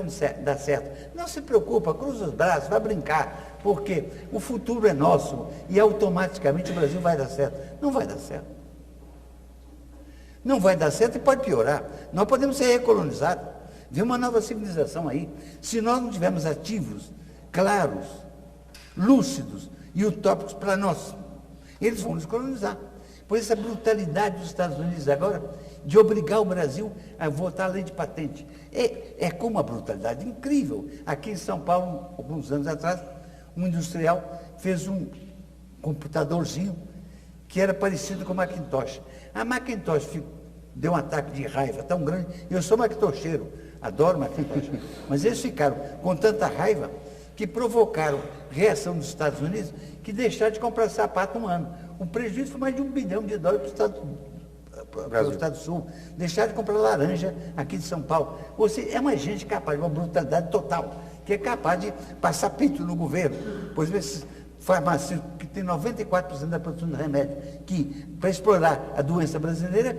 dar certo. Não se preocupa, cruza os braços, vai brincar, porque o futuro é nosso e automaticamente o Brasil vai dar certo. Não vai dar certo. Não vai dar certo e pode piorar. Nós podemos ser recolonizados. Vem uma nova civilização aí. Se nós não tivermos ativos, claros, lúcidos e utópicos para nós, eles vão nos colonizar. Por essa brutalidade dos Estados Unidos agora, de obrigar o Brasil a votar a lei de patente. É com uma brutalidade incrível. Aqui em São Paulo, alguns anos atrás, um industrial fez um computadorzinho que era parecido com o Macintosh. A Macintosh deu um ataque de raiva tão grande. Eu sou macintocheiro, adoro Macintosh. Mas eles ficaram com tanta raiva que provocaram reação dos Estados Unidos que deixaram de comprar sapato um ano. O prejuízo foi mais de $1 bilhão para o Estado do Sul. Deixaram de comprar laranja aqui de São Paulo. Ou seja, é uma gente capaz de uma brutalidade total, que é capaz de passar peito no governo. Pois esses farmacêuticos que tem 94% da produção de remédio, que, para explorar a doença brasileira,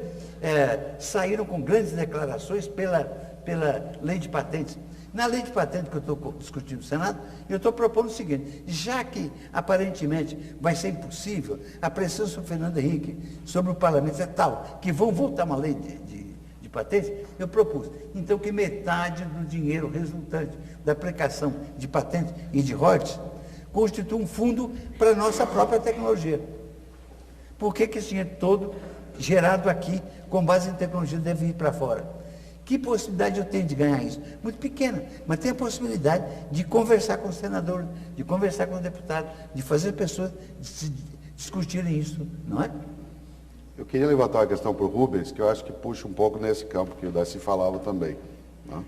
saíram com grandes declarações pela lei de patentes. Na lei de patente que eu estou discutindo no Senado, eu estou propondo o seguinte: já que aparentemente vai ser impossível, a pressão sobre o Fernando Henrique, sobre o parlamento é tal, que vão voltar uma lei de patentes, eu propus, então, que metade do dinheiro resultante da aplicação de patentes e de royalties constitua um fundo para a nossa própria tecnologia. Por que esse dinheiro todo gerado aqui, com base em tecnologia, deve ir para fora? Que possibilidade eu tenho de ganhar isso? Muito pequena, mas tem a possibilidade de conversar com o senador, de conversar com o deputado, de fazer pessoas discutirem isso, não é? Eu queria levantar uma questão para o Rubens, que eu acho que puxa um pouco nesse campo que o Darcy falava também, né?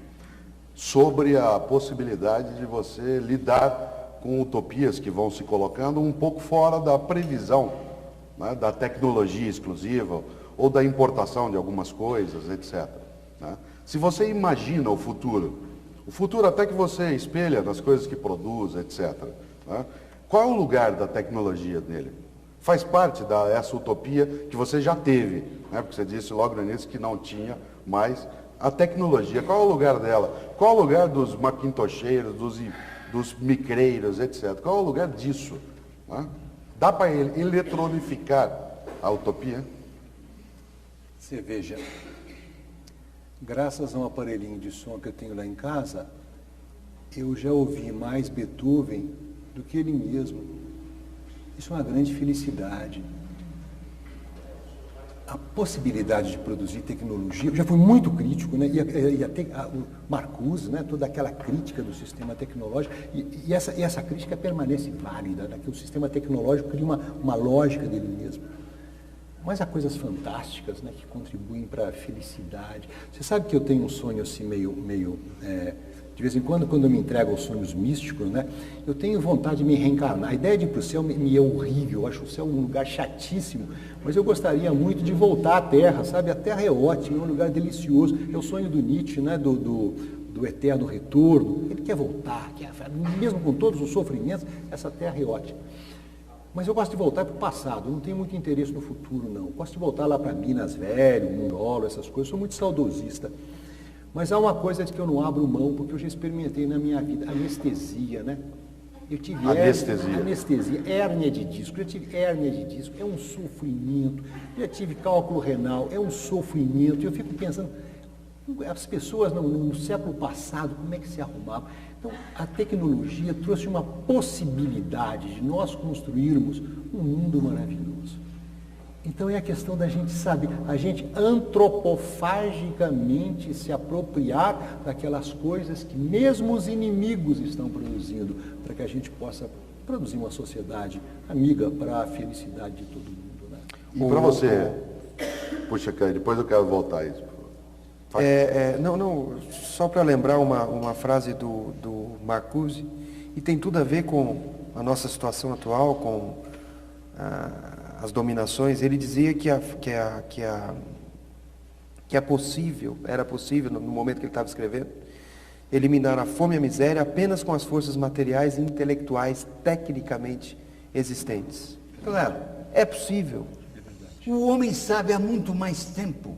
Sobre a possibilidade de você lidar com utopias que vão se colocando um pouco fora da previsão, né, da tecnologia exclusiva ou da importação de algumas coisas, etc., né? Se você imagina o futuro até que você espelha nas coisas que produz, etc., né? Qual é o lugar da tecnologia nele? Faz parte dessa utopia que você já teve, né? Porque você disse logo no início que não tinha mais a tecnologia. Qual é o lugar dela? Qual é o lugar dos macintosheiros, dos micreiros, etc.? Qual é o lugar disso, né? Dá para eletronificar a utopia? Você veja, graças a um aparelhinho de som que eu tenho lá em casa, eu já ouvi mais Beethoven do que ele mesmo. Isso é uma grande felicidade. A possibilidade de produzir tecnologia, eu já fui muito crítico, né? E até o Marcuse, né? Toda aquela crítica do sistema tecnológico, e essa crítica permanece válida, né? Que o sistema tecnológico cria uma lógica dele mesmo. Mas há coisas fantásticas, né, que contribuem para a felicidade. Você sabe que eu tenho um sonho assim meio De vez em quando eu me entrego aos sonhos místicos, né, eu tenho vontade de me reencarnar. A ideia de ir para o céu me é horrível, eu acho o céu um lugar chatíssimo, mas eu gostaria muito de voltar à Terra, sabe? A Terra é ótima, é um lugar delicioso, é o sonho do Nietzsche, né, do eterno retorno. Ele quer voltar, mesmo com todos os sofrimentos, essa Terra é ótima. Mas eu gosto de voltar para o passado, eu não tenho muito interesse no futuro, não. Eu gosto de voltar lá para Minas Velho, Mundolo, essas coisas, eu sou muito saudosista. Mas há uma coisa de que eu não abro mão, porque eu já experimentei na minha vida, anestesia, né? Eu tive anestesia, hérnia de disco, eu tive hérnia de disco, é um sofrimento. Já tive cálculo renal, é um sofrimento. Eu fico pensando, as pessoas no século passado, como é que se arrumavam? Então, a tecnologia trouxe uma possibilidade de nós construirmos um mundo maravilhoso. Então, é a questão da gente saber, a gente antropofagicamente se apropriar daquelas coisas que mesmo os inimigos estão produzindo, para que a gente possa produzir uma sociedade amiga para a felicidade de todo mundo. Né? E para você, puxa, depois eu quero voltar a isso. Só para lembrar uma frase do Marcuse, e tem tudo a ver com a nossa situação atual, com as dominações. Ele dizia que era possível, no momento que ele estava escrevendo, eliminar a fome e a miséria apenas com as forças materiais e intelectuais tecnicamente existentes. Claro. É possível. O homem sabe há muito mais tempo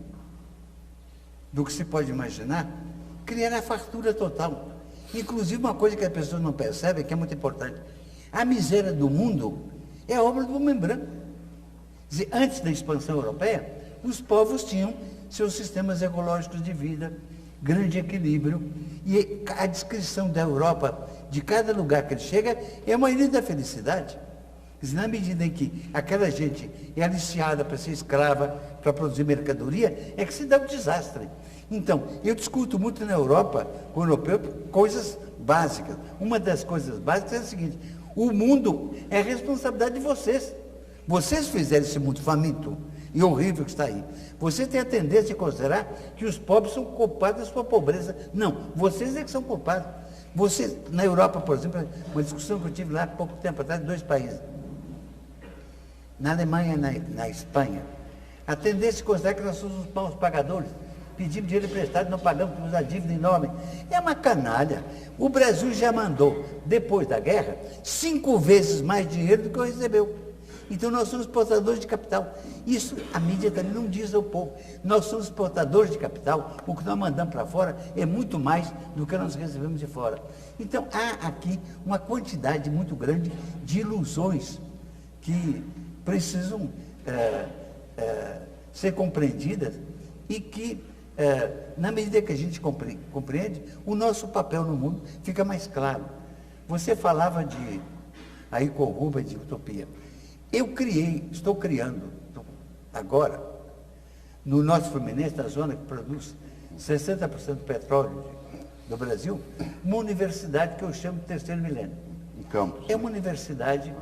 do que se pode imaginar, criar a fartura total. Inclusive, uma coisa que as pessoas não percebem, que é muito importante, a miséria do mundo é obra do homem branco. Quer dizer, antes da expansão europeia, os povos tinham seus sistemas ecológicos de vida, grande equilíbrio, e a descrição da Europa, de cada lugar que ele chega, é uma ilha da felicidade. Quer dizer, na medida em que aquela gente é aliciada para ser escrava, para produzir mercadoria, é que se dá um desastre. Então, eu discuto muito na Europa, com o europeu, coisas básicas. Uma das coisas básicas é a seguinte: o mundo é responsabilidade de vocês. Vocês fizeram esse mundo faminto e horrível que está aí. Você tem a tendência de considerar que os pobres são culpados da sua pobreza. Não, vocês é que são culpados. Vocês, na Europa, por exemplo, uma discussão que eu tive lá há pouco tempo atrás, de 2 países. Na Alemanha e na Espanha, a tendência é considerar que nós somos os maus pagadores. Pedimos dinheiro emprestado, não pagamos, temos uma dívida enorme. É uma canalha. O Brasil já mandou, depois da guerra, 5 vezes mais dinheiro do que recebeu. Então nós somos exportadores de capital. Isso a mídia também não diz ao povo. Nós somos exportadores de capital, o que nós mandamos para fora é muito mais do que nós recebemos de fora. Então há aqui uma quantidade muito grande de ilusões que precisam ser compreendidas e que, na medida que a gente compreende, o nosso papel no mundo fica mais claro. Você falava aí com o Rubens de utopia. Estou criando, agora, no Norte Fluminense, na zona que produz 60% do petróleo do Brasil, uma universidade que eu chamo de terceiro milênio. Em Campos. É uma universidade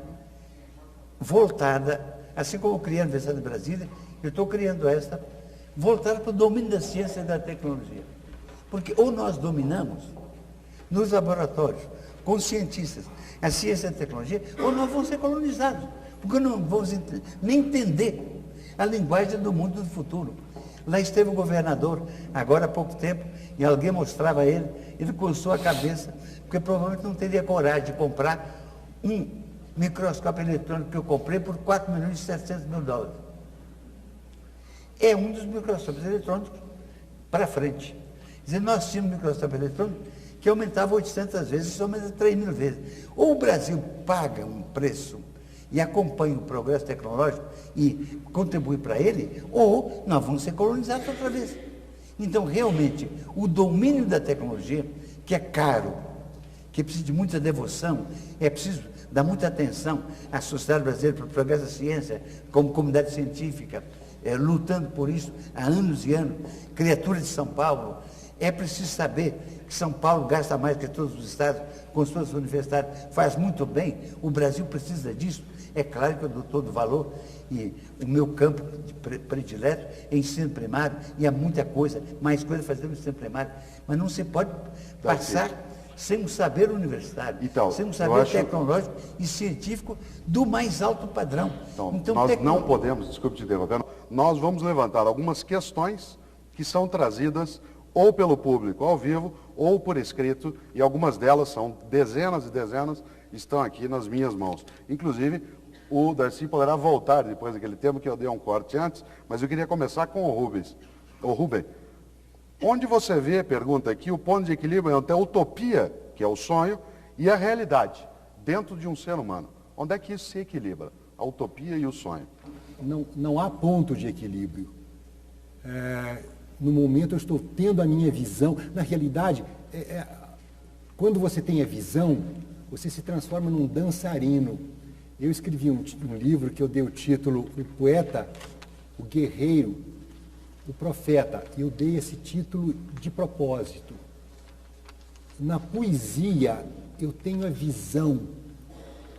voltada, assim como eu criei a Universidade de Brasília, eu estou criando esta, voltada para o domínio da ciência e da tecnologia. Porque ou nós dominamos, nos laboratórios, com cientistas, a ciência e a tecnologia, ou nós vamos ser colonizados, porque não vamos nem entender a linguagem do mundo do futuro. Lá esteve o governador, agora há pouco tempo, e alguém mostrava a ele coçou a cabeça, porque provavelmente não teria coragem de comprar um microscópio eletrônico que eu comprei por 4.700.000 dólares. É um dos microscópios eletrônicos para frente. Quer dizer, nós tínhamos um microscópio eletrônico que aumentava 800 vezes, isso aumenta 3.000 vezes. Ou o Brasil paga um preço e acompanha o progresso tecnológico e contribui para ele, ou nós vamos ser colonizados outra vez. Então, realmente, o domínio da tecnologia, que é caro, que precisa de muita devoção, é preciso dar muita atenção à sociedade brasileira para o progresso da ciência, como comunidade científica, lutando por isso há anos e anos, criatura de São Paulo. É preciso saber que São Paulo gasta mais que todos os estados com suas universidades, faz muito bem, o Brasil precisa disso. É claro que eu dou todo o valor, e o meu campo de predileto é ensino primário, e há muita coisa, mais coisa fazer no ensino primário, mas não se pode passar sem um saber universitário, Então, sem um saber tecnológico e científico do mais alto padrão. Então nós não podemos, desculpe te interromper, nós vamos levantar algumas questões que são trazidas ou pelo público ao vivo ou por escrito, e algumas delas são dezenas e dezenas, estão aqui nas minhas mãos. Inclusive, o Darcy poderá voltar depois daquele tema que eu dei um corte antes, mas eu queria começar com o Rubens. O Rubem, onde você vê, pergunta aqui, o ponto de equilíbrio entre a utopia, que é o sonho, e a realidade, dentro de um ser humano? Onde é que isso se equilibra? A utopia e o sonho? Não há ponto de equilíbrio. No momento eu estou tendo a minha visão. Na realidade, quando você tem a visão, você se transforma num dançarino. Eu escrevi um livro que eu dei o título O Poeta, o Guerreiro, o Profeta. E eu dei esse título de propósito. Na poesia, eu tenho a visão.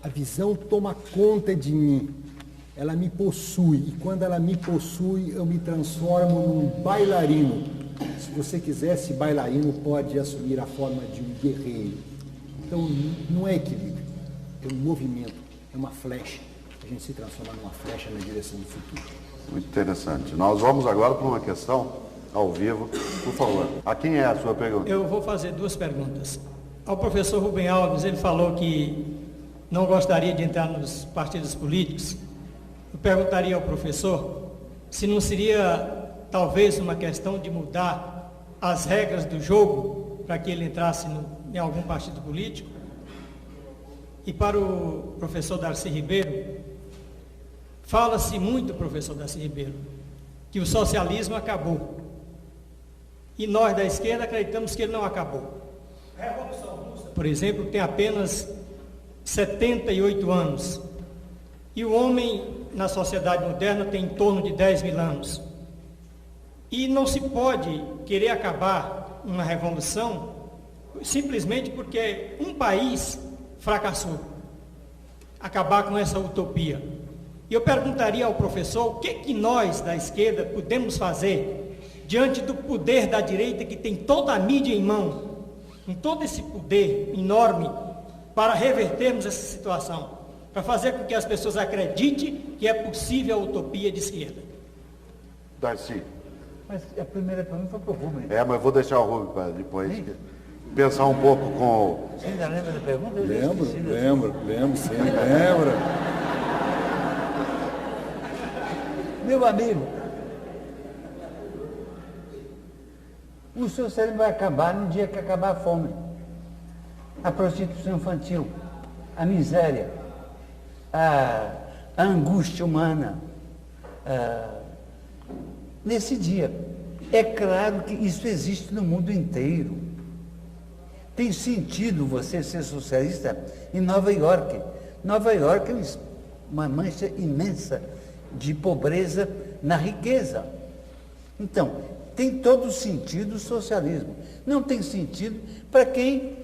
A visão toma conta de mim. Ela me possui. E quando ela me possui, eu me transformo num bailarino. Se você quiser, esse bailarino pode assumir a forma de um guerreiro. Então, não é equilíbrio. É um movimento. É uma flecha. A gente se transforma numa flecha na direção do futuro. Muito interessante. Nós vamos agora para uma questão ao vivo. Por favor, a quem é a sua pergunta? Eu vou fazer duas perguntas. Ao professor Rubem Alves, ele falou que não gostaria de entrar nos partidos políticos. Eu perguntaria ao professor se não seria talvez uma questão de mudar as regras do jogo para que ele entrasse em algum partido político. E para o professor Darcy Ribeiro, fala-se muito, professor Darcy Ribeiro, que o socialismo acabou. E nós da esquerda acreditamos que ele não acabou. A Revolução Russa, por exemplo, tem apenas 78 anos. E o homem na sociedade moderna tem em torno de 10 mil anos. E não se pode querer acabar uma revolução simplesmente porque um país fracassou. Acabar com essa utopia. E eu perguntaria ao professor o que nós da esquerda podemos fazer diante do poder da direita, que tem toda a mídia em mão, com todo esse poder enorme, para revertermos essa situação, para fazer com que as pessoas acreditem que é possível a utopia de esquerda. Darcy. Mas a primeira pergunta foi para o Rubem. Mas eu vou deixar o Rubem para depois pensar um pouco com o... Você ainda lembra da pergunta? Lembro sim, lembro. Meu amigo, o socialismo vai acabar no dia que acabar a fome, a prostituição infantil, a miséria, a angústia humana. Nesse dia, é claro que isso existe no mundo inteiro. Tem sentido você ser socialista em Nova Iorque. Nova Iorque é uma mancha imensa de pobreza na riqueza. Então, tem todo sentido o socialismo. Não tem sentido para quem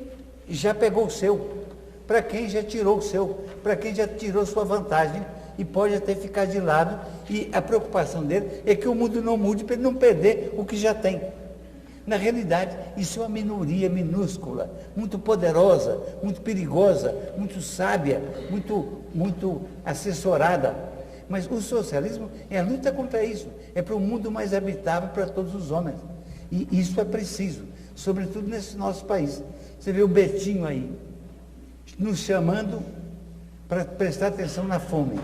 já pegou o seu, para quem já tirou o seu, para quem já tirou sua vantagem e pode até ficar de lado, e a preocupação dele é que o mundo não mude para ele não perder o que já tem. Na realidade, isso é uma minoria minúscula, muito poderosa, muito perigosa, muito sábia, muito assessorada. Mas o socialismo é a luta contra isso, é para um mundo mais habitável para todos os homens. E isso é preciso, sobretudo nesse nosso país. Você vê o Betinho aí, nos chamando para prestar atenção na fome.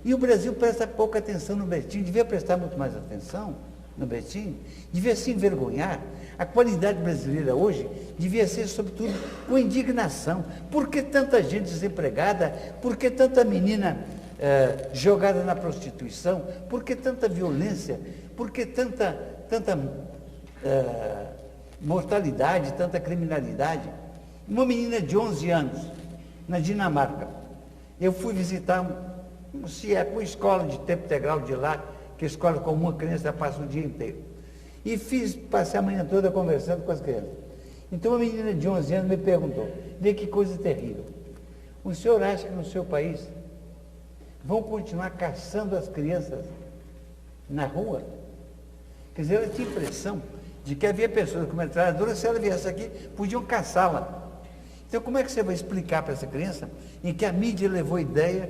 E o Brasil presta pouca atenção no Betinho, devia prestar muito mais atenção no Betinho, devia se envergonhar. A qualidade brasileira hoje devia ser, sobretudo, com indignação. Por que tanta gente desempregada? Por que tanta menina jogada na prostituição? Por que tanta violência? Por que tanta mortalidade, tanta criminalidade? Uma menina de 11 anos, na Dinamarca. Eu fui visitar uma escola de tempo integral de lá, que a escola comum, a criança passa o dia inteiro. E passei a manhã toda conversando com as crianças. Então, uma menina de 11 anos me perguntou, vê que coisa terrível. O senhor acha que no seu país vão continuar caçando as crianças na rua? Quer dizer, eu tinha a impressão de que havia pessoas como metralhadora, se ela viesse aqui, podiam caçá-la. Então, como é que você vai explicar para essa criança em que a mídia levou a ideia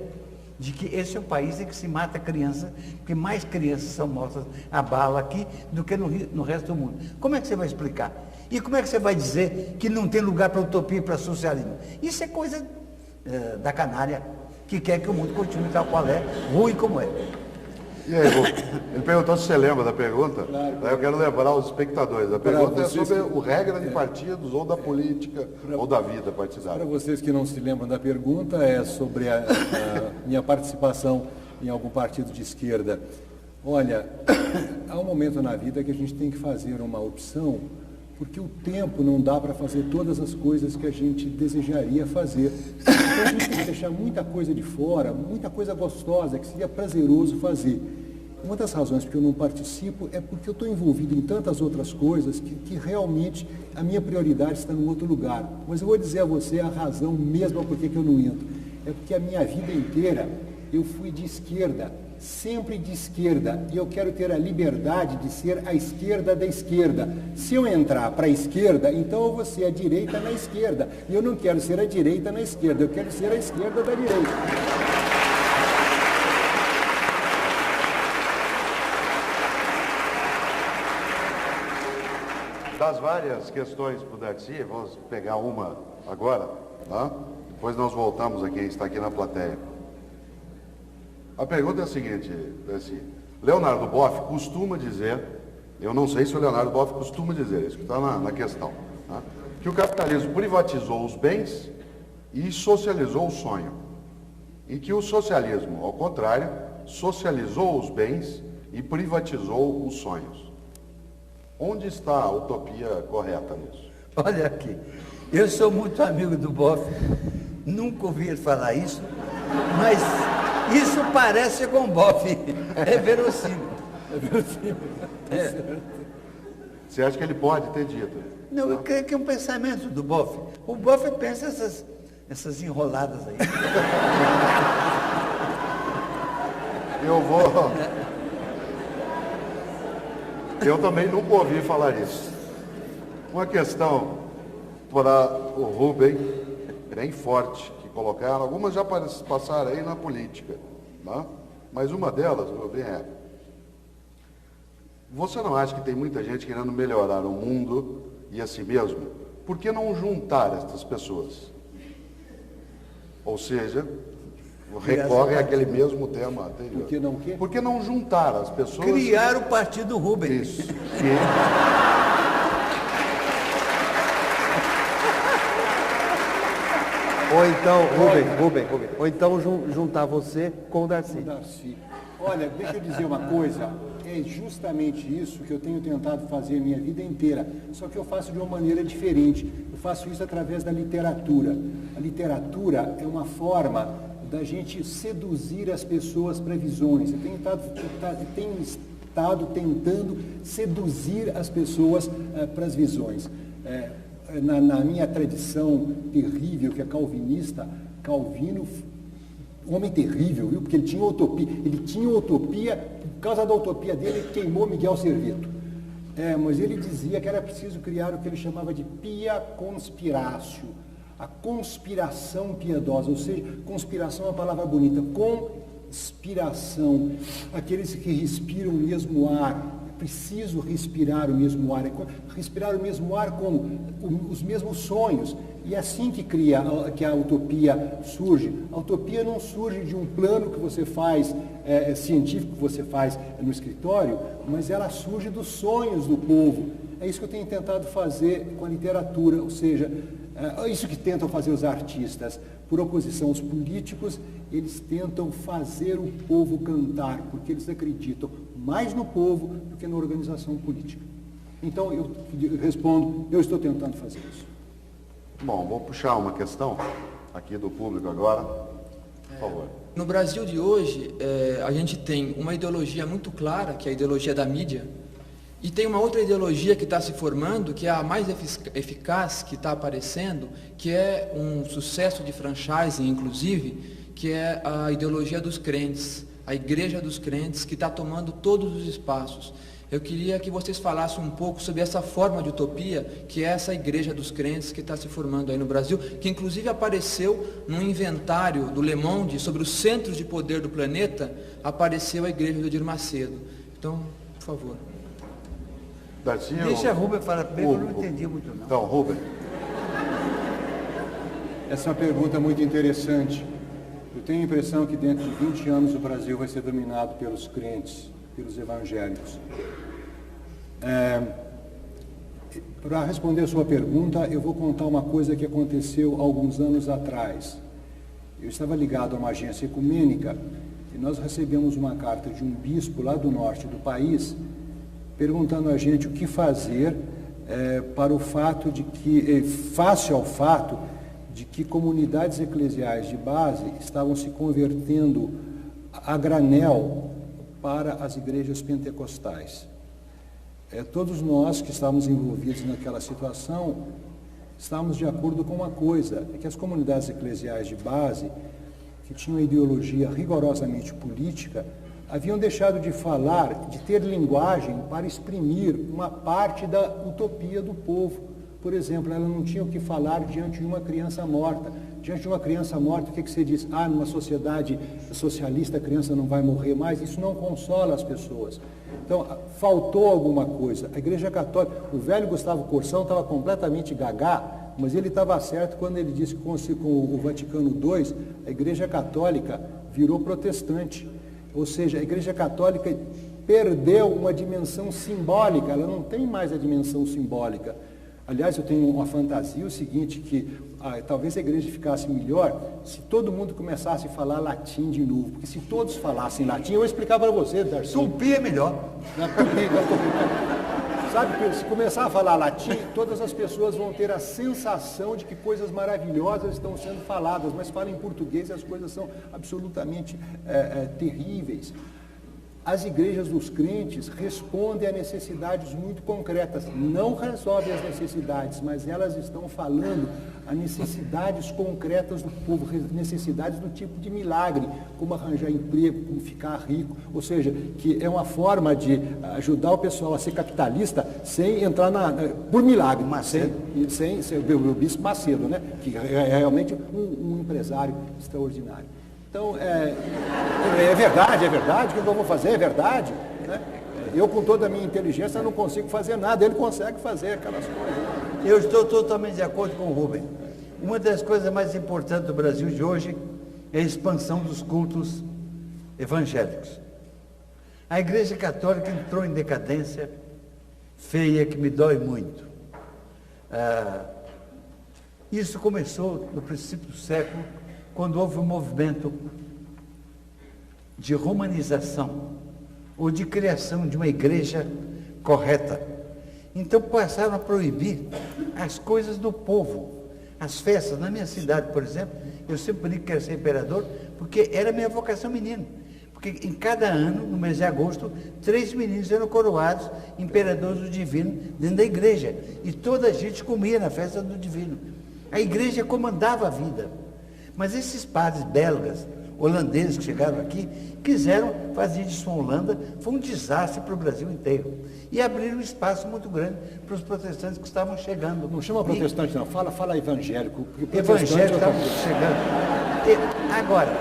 de que esse é o país em que se mata criança, porque mais crianças são mortas a bala aqui do que no resto do mundo? Como é que você vai explicar? E como é que você vai dizer que não tem lugar para utopia e para socialismo? Isso é coisa da canalha que quer que o mundo continue tal qual é, ruim como é. E aí, ele perguntou se você lembra da pergunta. Claro. Daí eu quero lembrar os espectadores. A pergunta é sobre o regra de partidos ou da política ou da vida partidária. Para vocês que não se lembram da pergunta, é sobre a minha participação em algum partido de esquerda. Olha, há um momento na vida que a gente tem que fazer uma opção, porque o tempo não dá para fazer todas as coisas que a gente desejaria fazer. Então a gente tem que deixar muita coisa de fora, muita coisa gostosa, que seria prazeroso fazer. Uma das razões porque eu não participo é porque eu estou envolvido em tantas outras coisas que realmente a minha prioridade está em outro lugar. Mas eu vou dizer a você a razão mesma por que eu não entro. É porque a minha vida inteira eu fui de esquerda, sempre de esquerda, e eu quero ter a liberdade de ser a esquerda da esquerda. Se eu entrar para a esquerda, então eu vou ser a direita na esquerda. E eu não quero ser a direita na esquerda, eu quero ser a esquerda da direita. Das várias questões para o Darcy, vamos pegar uma agora, tá? Depois nós voltamos a quem está aqui na plateia. A pergunta é a seguinte, Darcy. Leonardo Boff costuma dizer, eu não sei se o Leonardo Boff costuma dizer, isso que está na questão, tá? Que o capitalismo privatizou os bens e socializou o sonho. E que o socialismo, ao contrário, socializou os bens e privatizou os sonhos. Onde está a utopia correta nisso? Olha aqui, eu sou muito amigo do Boff, nunca ouvi ele falar isso, mas isso parece com o Boff, é verossímil. É verossímil. Você acha que ele pode ter dito? Não, eu creio que é um pensamento do Boff. O Boff pensa essas enroladas aí. Eu também nunca ouvi falar isso. Uma questão para o Rubem, bem forte, que colocaram, algumas já passaram aí na política, tá? Mas uma delas, Rubem, é: você não acha que tem muita gente querendo melhorar o mundo e a si mesmo? Por que não juntar essas pessoas? Ou seja, recorre àquele mesmo tema anterior. Por que não quê? Por que não juntar as pessoas? Criar o Partido Rubem. Isso. Ou então, Rubem, ou então juntar você com o Darcy. Olha, deixa eu dizer uma coisa, é justamente isso que eu tenho tentado fazer a minha vida inteira, só que eu faço de uma maneira diferente. Eu faço isso através da literatura. A literatura é uma forma da gente seduzir as pessoas para visões. Eu tenho estado tentando seduzir as pessoas para as visões. Na minha tradição terrível, que é calvinista, Calvino, homem terrível, viu? Porque ele tinha utopia. Ele tinha utopia, por causa da utopia dele, ele queimou Miguel Serveto. Mas ele dizia que era preciso criar o que ele chamava de pia conspiratio, a conspiração piedosa, ou seja, conspiração é uma palavra bonita, conspiração, aqueles que respiram o mesmo ar. Preciso respirar o mesmo ar. Respirar o mesmo ar como os mesmos sonhos. E é assim que a utopia surge. A utopia não surge de um plano que você faz, científico que você faz no escritório, mas ela surge dos sonhos do povo. É isso que eu tenho tentado fazer com a literatura, ou seja, é isso que tentam fazer os artistas. Por oposição aos políticos, eles tentam fazer o povo cantar, porque eles acreditam mais no povo do que na organização política. Então, eu respondo, eu estou tentando fazer isso. Bom, vou puxar uma questão aqui do público agora, por favor. No Brasil de hoje, a gente tem uma ideologia muito clara, que é a ideologia da mídia, e tem uma outra ideologia que está se formando, que é a mais eficaz que está aparecendo, que é um sucesso de franchising, inclusive, que é a ideologia dos crentes, a igreja dos crentes, que está tomando todos os espaços. Eu queria que vocês falassem um pouco sobre essa forma de utopia, que é essa igreja dos crentes que está se formando aí no Brasil, que inclusive apareceu num inventário do Le Monde sobre os centros de poder do planeta, apareceu a igreja do Edir Macedo. Então, por favor. Darcy, Deixa a Rubem falar primeiro, eu não entendi muito não. Então, Rubem. Essa é uma pergunta muito interessante. Eu tenho a impressão que dentro de 20 anos o Brasil vai ser dominado pelos crentes, pelos evangélicos. Para responder a sua pergunta, eu vou contar uma coisa que aconteceu alguns anos atrás. Eu estava ligado a uma agência ecumênica e nós recebemos uma carta de um bispo lá do norte do país, perguntando a gente o que fazer para o fato de que, face ao fato de que comunidades eclesiais de base estavam se convertendo a granel para as igrejas pentecostais. Todos nós que estávamos envolvidos naquela situação estávamos de acordo com uma coisa, é que as comunidades eclesiais de base, que tinham uma ideologia rigorosamente política, haviam deixado de falar, de ter linguagem para exprimir uma parte da utopia do povo. Por exemplo, ela não tinha o que falar diante de uma criança morta. Diante de uma criança morta, o que você diz? Numa sociedade socialista a criança não vai morrer mais. Isso não consola as pessoas. Então, faltou alguma coisa. A Igreja Católica, o velho Gustavo Corsão estava completamente gagá, mas ele estava certo quando ele disse que com o Vaticano II, a Igreja Católica virou protestante. Ou seja, a Igreja Católica perdeu uma dimensão simbólica, ela não tem mais a dimensão simbólica. Aliás, eu tenho uma fantasia, o seguinte, que talvez a igreja ficasse melhor se todo mundo começasse a falar latim de novo. Porque se todos falassem latim, eu vou explicar para você, Darcy. Tupi é melhor. Sabe, se começar a falar latim, todas as pessoas vão ter a sensação de que coisas maravilhosas estão sendo faladas, mas falam em português e as coisas são absolutamente terríveis. As igrejas dos crentes respondem a necessidades muito concretas, não resolvem as necessidades, mas elas estão falando a necessidades concretas do povo, necessidades do tipo de milagre, como arranjar emprego, como ficar rico, ou seja, que é uma forma de ajudar o pessoal a ser capitalista sem entrar por milagre, sem ser o Bispo Macedo, né? Que é realmente um empresário extraordinário. Então, é verdade, o que eu vou fazer é verdade. Né? Eu, com toda a minha inteligência, não consigo fazer nada, ele consegue fazer aquelas coisas. Eu estou totalmente de acordo com o Rubem. Uma das coisas mais importantes do Brasil de hoje é a expansão dos cultos evangélicos. A Igreja Católica entrou em decadência feia, que me dói muito. Isso começou no princípio do século, quando houve um movimento de romanização ou de criação de uma igreja correta. Então passaram a proibir as coisas do povo, as festas. Na minha cidade, por exemplo, eu sempre brinco que quero ser imperador, porque era minha vocação menino. Porque em cada ano, no mês de agosto, 3 meninos eram coroados imperadores do divino dentro da igreja. E toda a gente comia na festa do divino. A igreja comandava a vida. Mas esses padres belgas, holandeses que chegaram aqui, quiseram fazer disso uma Holanda, foi um desastre para o Brasil inteiro. E abriram um espaço muito grande para os protestantes que estavam chegando. Não chama protestante, não, fala evangélico. Evangélico estava chegando. Agora,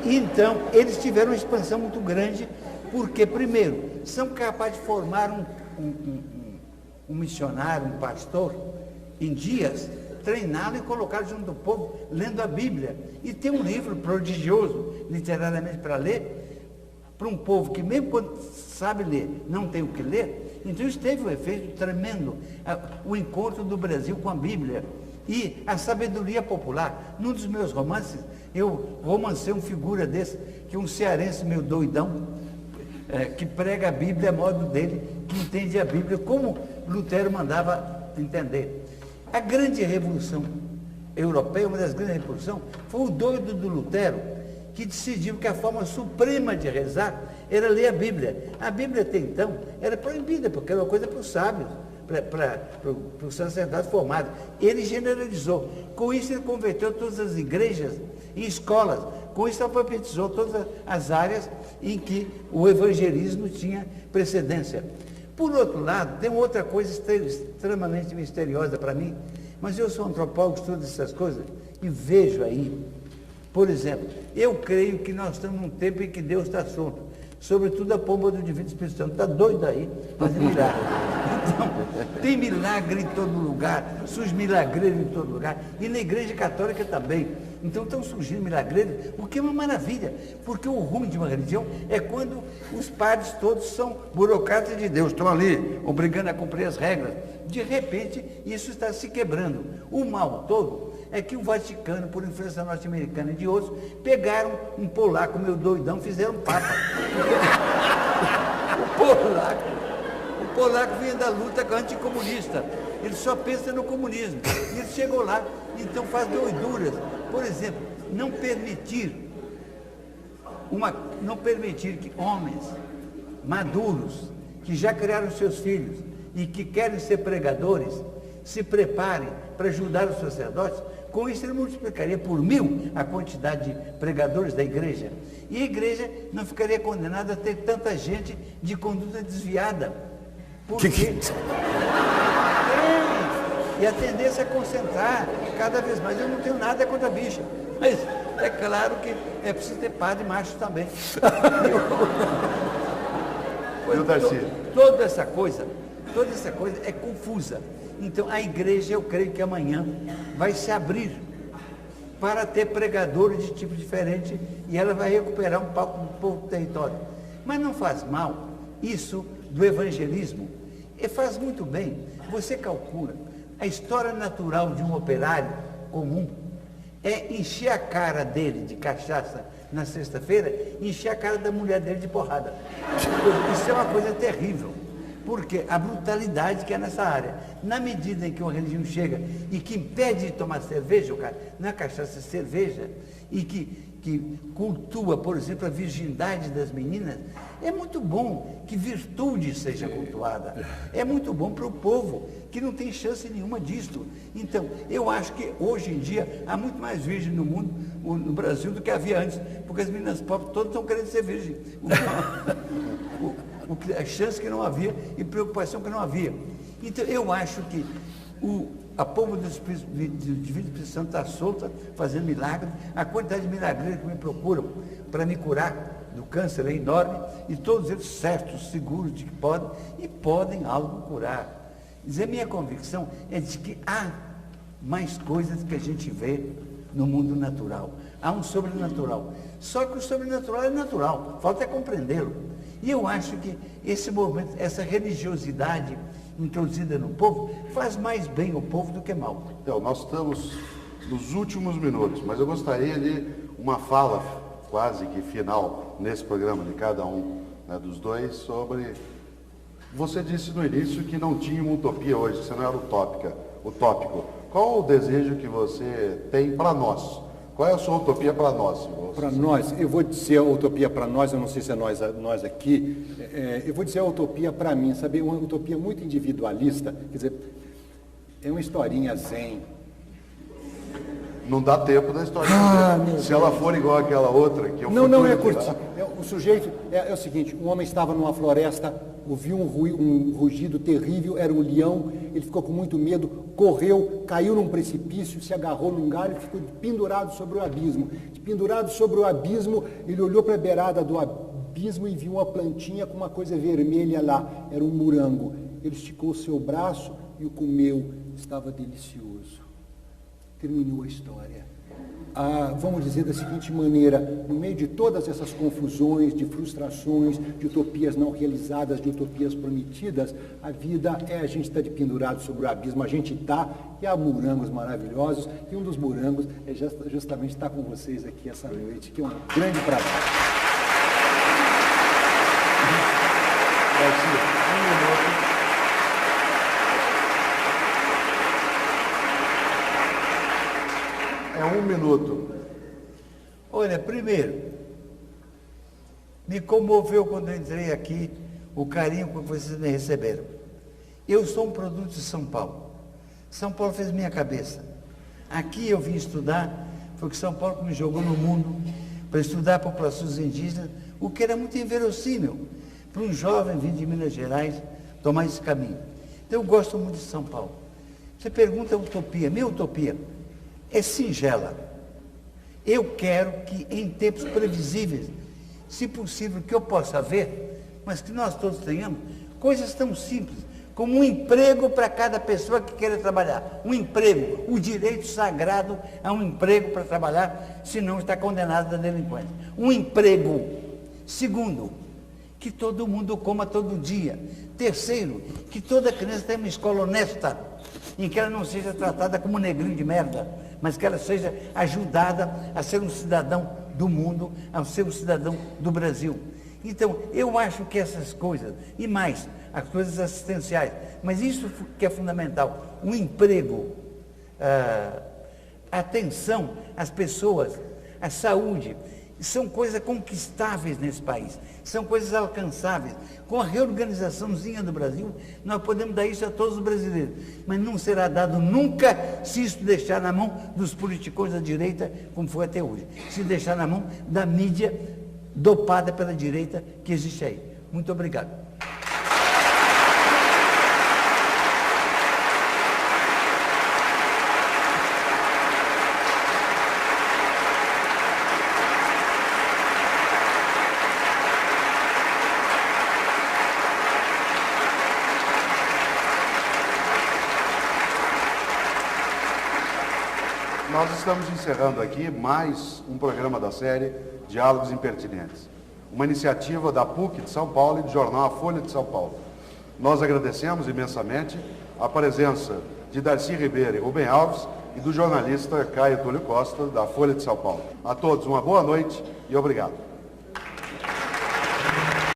então, eles tiveram uma expansão muito grande, porque, primeiro, são capazes de formar um missionário, um pastor, em dias, treiná-lo e colocá-lo junto do povo, lendo a Bíblia. E tem um livro prodigioso, literariamente, para ler, para um povo que, mesmo quando sabe ler, não tem o que ler. Então, isso teve um efeito tremendo, o encontro do Brasil com a Bíblia e a sabedoria popular. Num dos meus romances, eu romancei uma figura desse, que é um cearense meio doidão, que prega a Bíblia a modo dele, que entende a Bíblia como Lutero mandava entender. A grande revolução europeia, uma das grandes revoluções, foi o doido do Lutero, que decidiu que a forma suprema de rezar era ler a Bíblia. A Bíblia até então era proibida, porque era uma coisa para os sábios, para o sacerdote formado. Ele generalizou. Com isso, ele converteu todas as igrejas em escolas. Com isso, alfabetizou todas as áreas em que o evangelismo tinha precedência. Por outro lado, tem outra coisa extremamente misteriosa para mim, mas eu sou antropólogo, estudo essas coisas e vejo aí, por exemplo, eu creio que nós estamos num tempo em que Deus está solto, sobretudo a pomba do Divino Espírito Santo, está doido aí, fazendo milagre. Então, tem milagre em todo lugar, surge milagreiro em todo lugar, e na Igreja Católica também. Então estão surgindo milagreiros, o que é uma maravilha, porque o ruim de uma religião é quando os padres todos são burocratas de Deus, estão ali obrigando a cumprir as regras. De repente, isso está se quebrando. O mal todo é que o Vaticano, por influência norte-americana e de outros, pegaram um polaco meio doidão, fizeram papa. O polaco vinha da luta anticomunista, ele só pensa no comunismo, e ele chegou lá, então faz doiduras. Por exemplo, não permitir que homens maduros, que já criaram seus filhos e que querem ser pregadores, se preparem para ajudar os sacerdotes. Com isso, ele multiplicaria por 1000 a quantidade de pregadores da igreja. E a igreja não ficaria condenada a ter tanta gente de conduta desviada. Porque e a tendência é concentrar cada vez mais. Eu não tenho nada contra a bicha, mas é claro que é preciso ter padre macho também. Viu, Darcy? Toda essa coisa é confusa. Então a igreja, eu creio que amanhã vai se abrir para ter pregadores de tipo diferente e ela vai recuperar um pouco do território. Mas não faz mal isso do evangelismo. E faz muito bem. Você calcula. A história natural de um operário comum é encher a cara dele de cachaça na sexta-feira e encher a cara da mulher dele de porrada. Isso é uma coisa terrível, porque a brutalidade que é nessa área. Na medida em que uma religião chega e que impede de tomar cerveja, cara, não é cachaça, é cerveja, e que cultua, por exemplo, a virgindade das meninas, é muito bom que virtude seja cultuada. É muito bom para o povo, que não tem chance nenhuma disto. Então, eu acho que hoje em dia há muito mais virgem no mundo, no Brasil, do que havia antes, porque as meninas pobres todas estão querendo ser virgem. A chance que não havia e preocupação que não havia. Então, eu acho que a pomba do Divino Espírito Santo está solta, fazendo milagre. A quantidade de milagreiros que me procuram para me curar do câncer é enorme, e todos eles certos, seguros de que podem algo curar. A minha convicção é de que há mais coisas que a gente vê no mundo natural. Há um sobrenatural. Só que o sobrenatural é natural, falta é compreendê-lo. E eu acho que esse movimento, essa religiosidade introduzida no povo, faz mais bem ao povo do que mal. Então, nós estamos nos últimos minutos, mas eu gostaria de uma fala quase que final nesse programa de cada um, né, dos dois, sobre... Você disse no início que não tinha uma utopia hoje, que você não era utópico. Qual o desejo que você tem para nós? Qual é a sua utopia para nós? Para nós, eu vou dizer a utopia para nós, eu não sei se é nós aqui, eu vou dizer a utopia para mim, sabe? Uma utopia muito individualista, quer dizer, é uma historinha zen. Não dá tempo da história. Se ela for igual àquela outra, que eu Não é curtinho. O sujeito é o seguinte: um homem estava numa floresta, ouviu um rugido terrível, era um leão, ele ficou com muito medo, correu, caiu num precipício, se agarrou num galho e ficou pendurado sobre o abismo. Pendurado sobre o abismo, ele olhou para a beirada do abismo e viu uma plantinha com uma coisa vermelha lá, era um morango. Ele esticou o seu braço e o comeu, estava delicioso. Terminou a história. Vamos dizer da seguinte maneira: no meio de todas essas confusões, de frustrações, de utopias não realizadas, de utopias prometidas, a vida é a gente estar pendurado sobre o abismo, a gente está, e há morangos maravilhosos, e um dos morangos é justamente estar com vocês aqui essa noite, que é um grande prazer. É 1 minuto. Olha, primeiro, me comoveu quando eu entrei aqui o carinho com que vocês me receberam. Eu sou um produto de São Paulo. São Paulo fez minha cabeça. Aqui eu vim estudar, foi que São Paulo me jogou no mundo para estudar populações indígenas, o que era muito inverossímil para um jovem vindo de Minas Gerais tomar esse caminho. Então eu gosto muito de São Paulo. Você pergunta a utopia. Minha utopia é singela. Eu quero que em tempos previsíveis, se possível, que eu possa ver, mas que nós todos tenhamos coisas tão simples, como um emprego para cada pessoa que queira trabalhar. Um emprego, o direito sagrado a um emprego para trabalhar, senão está condenado à delinquência. Um emprego. Segundo, que todo mundo coma todo dia. Terceiro, que toda criança tenha uma escola honesta, em que ela não seja tratada como negrinho de merda, mas que ela seja ajudada a ser um cidadão do mundo, a ser um cidadão do Brasil. Então, eu acho que essas coisas, e mais, as coisas assistenciais, mas isso que é fundamental, o emprego, a atenção às pessoas, a saúde, são coisas conquistáveis nesse país, são coisas alcançáveis. Com a reorganizaçãozinha do Brasil, nós podemos dar isso a todos os brasileiros, mas não será dado nunca se isso deixar na mão dos politicões da direita, como foi até hoje, se deixar na mão da mídia dopada pela direita que existe aí. Muito obrigado. Nós estamos encerrando aqui mais um programa da série Diálogos Impertinentes, uma iniciativa da PUC de São Paulo e do jornal A Folha de São Paulo. Nós agradecemos imensamente a presença de Darcy Ribeiro e Rubem Alves e do jornalista Caio Túlio Costa, da Folha de São Paulo. A todos uma boa noite e obrigado.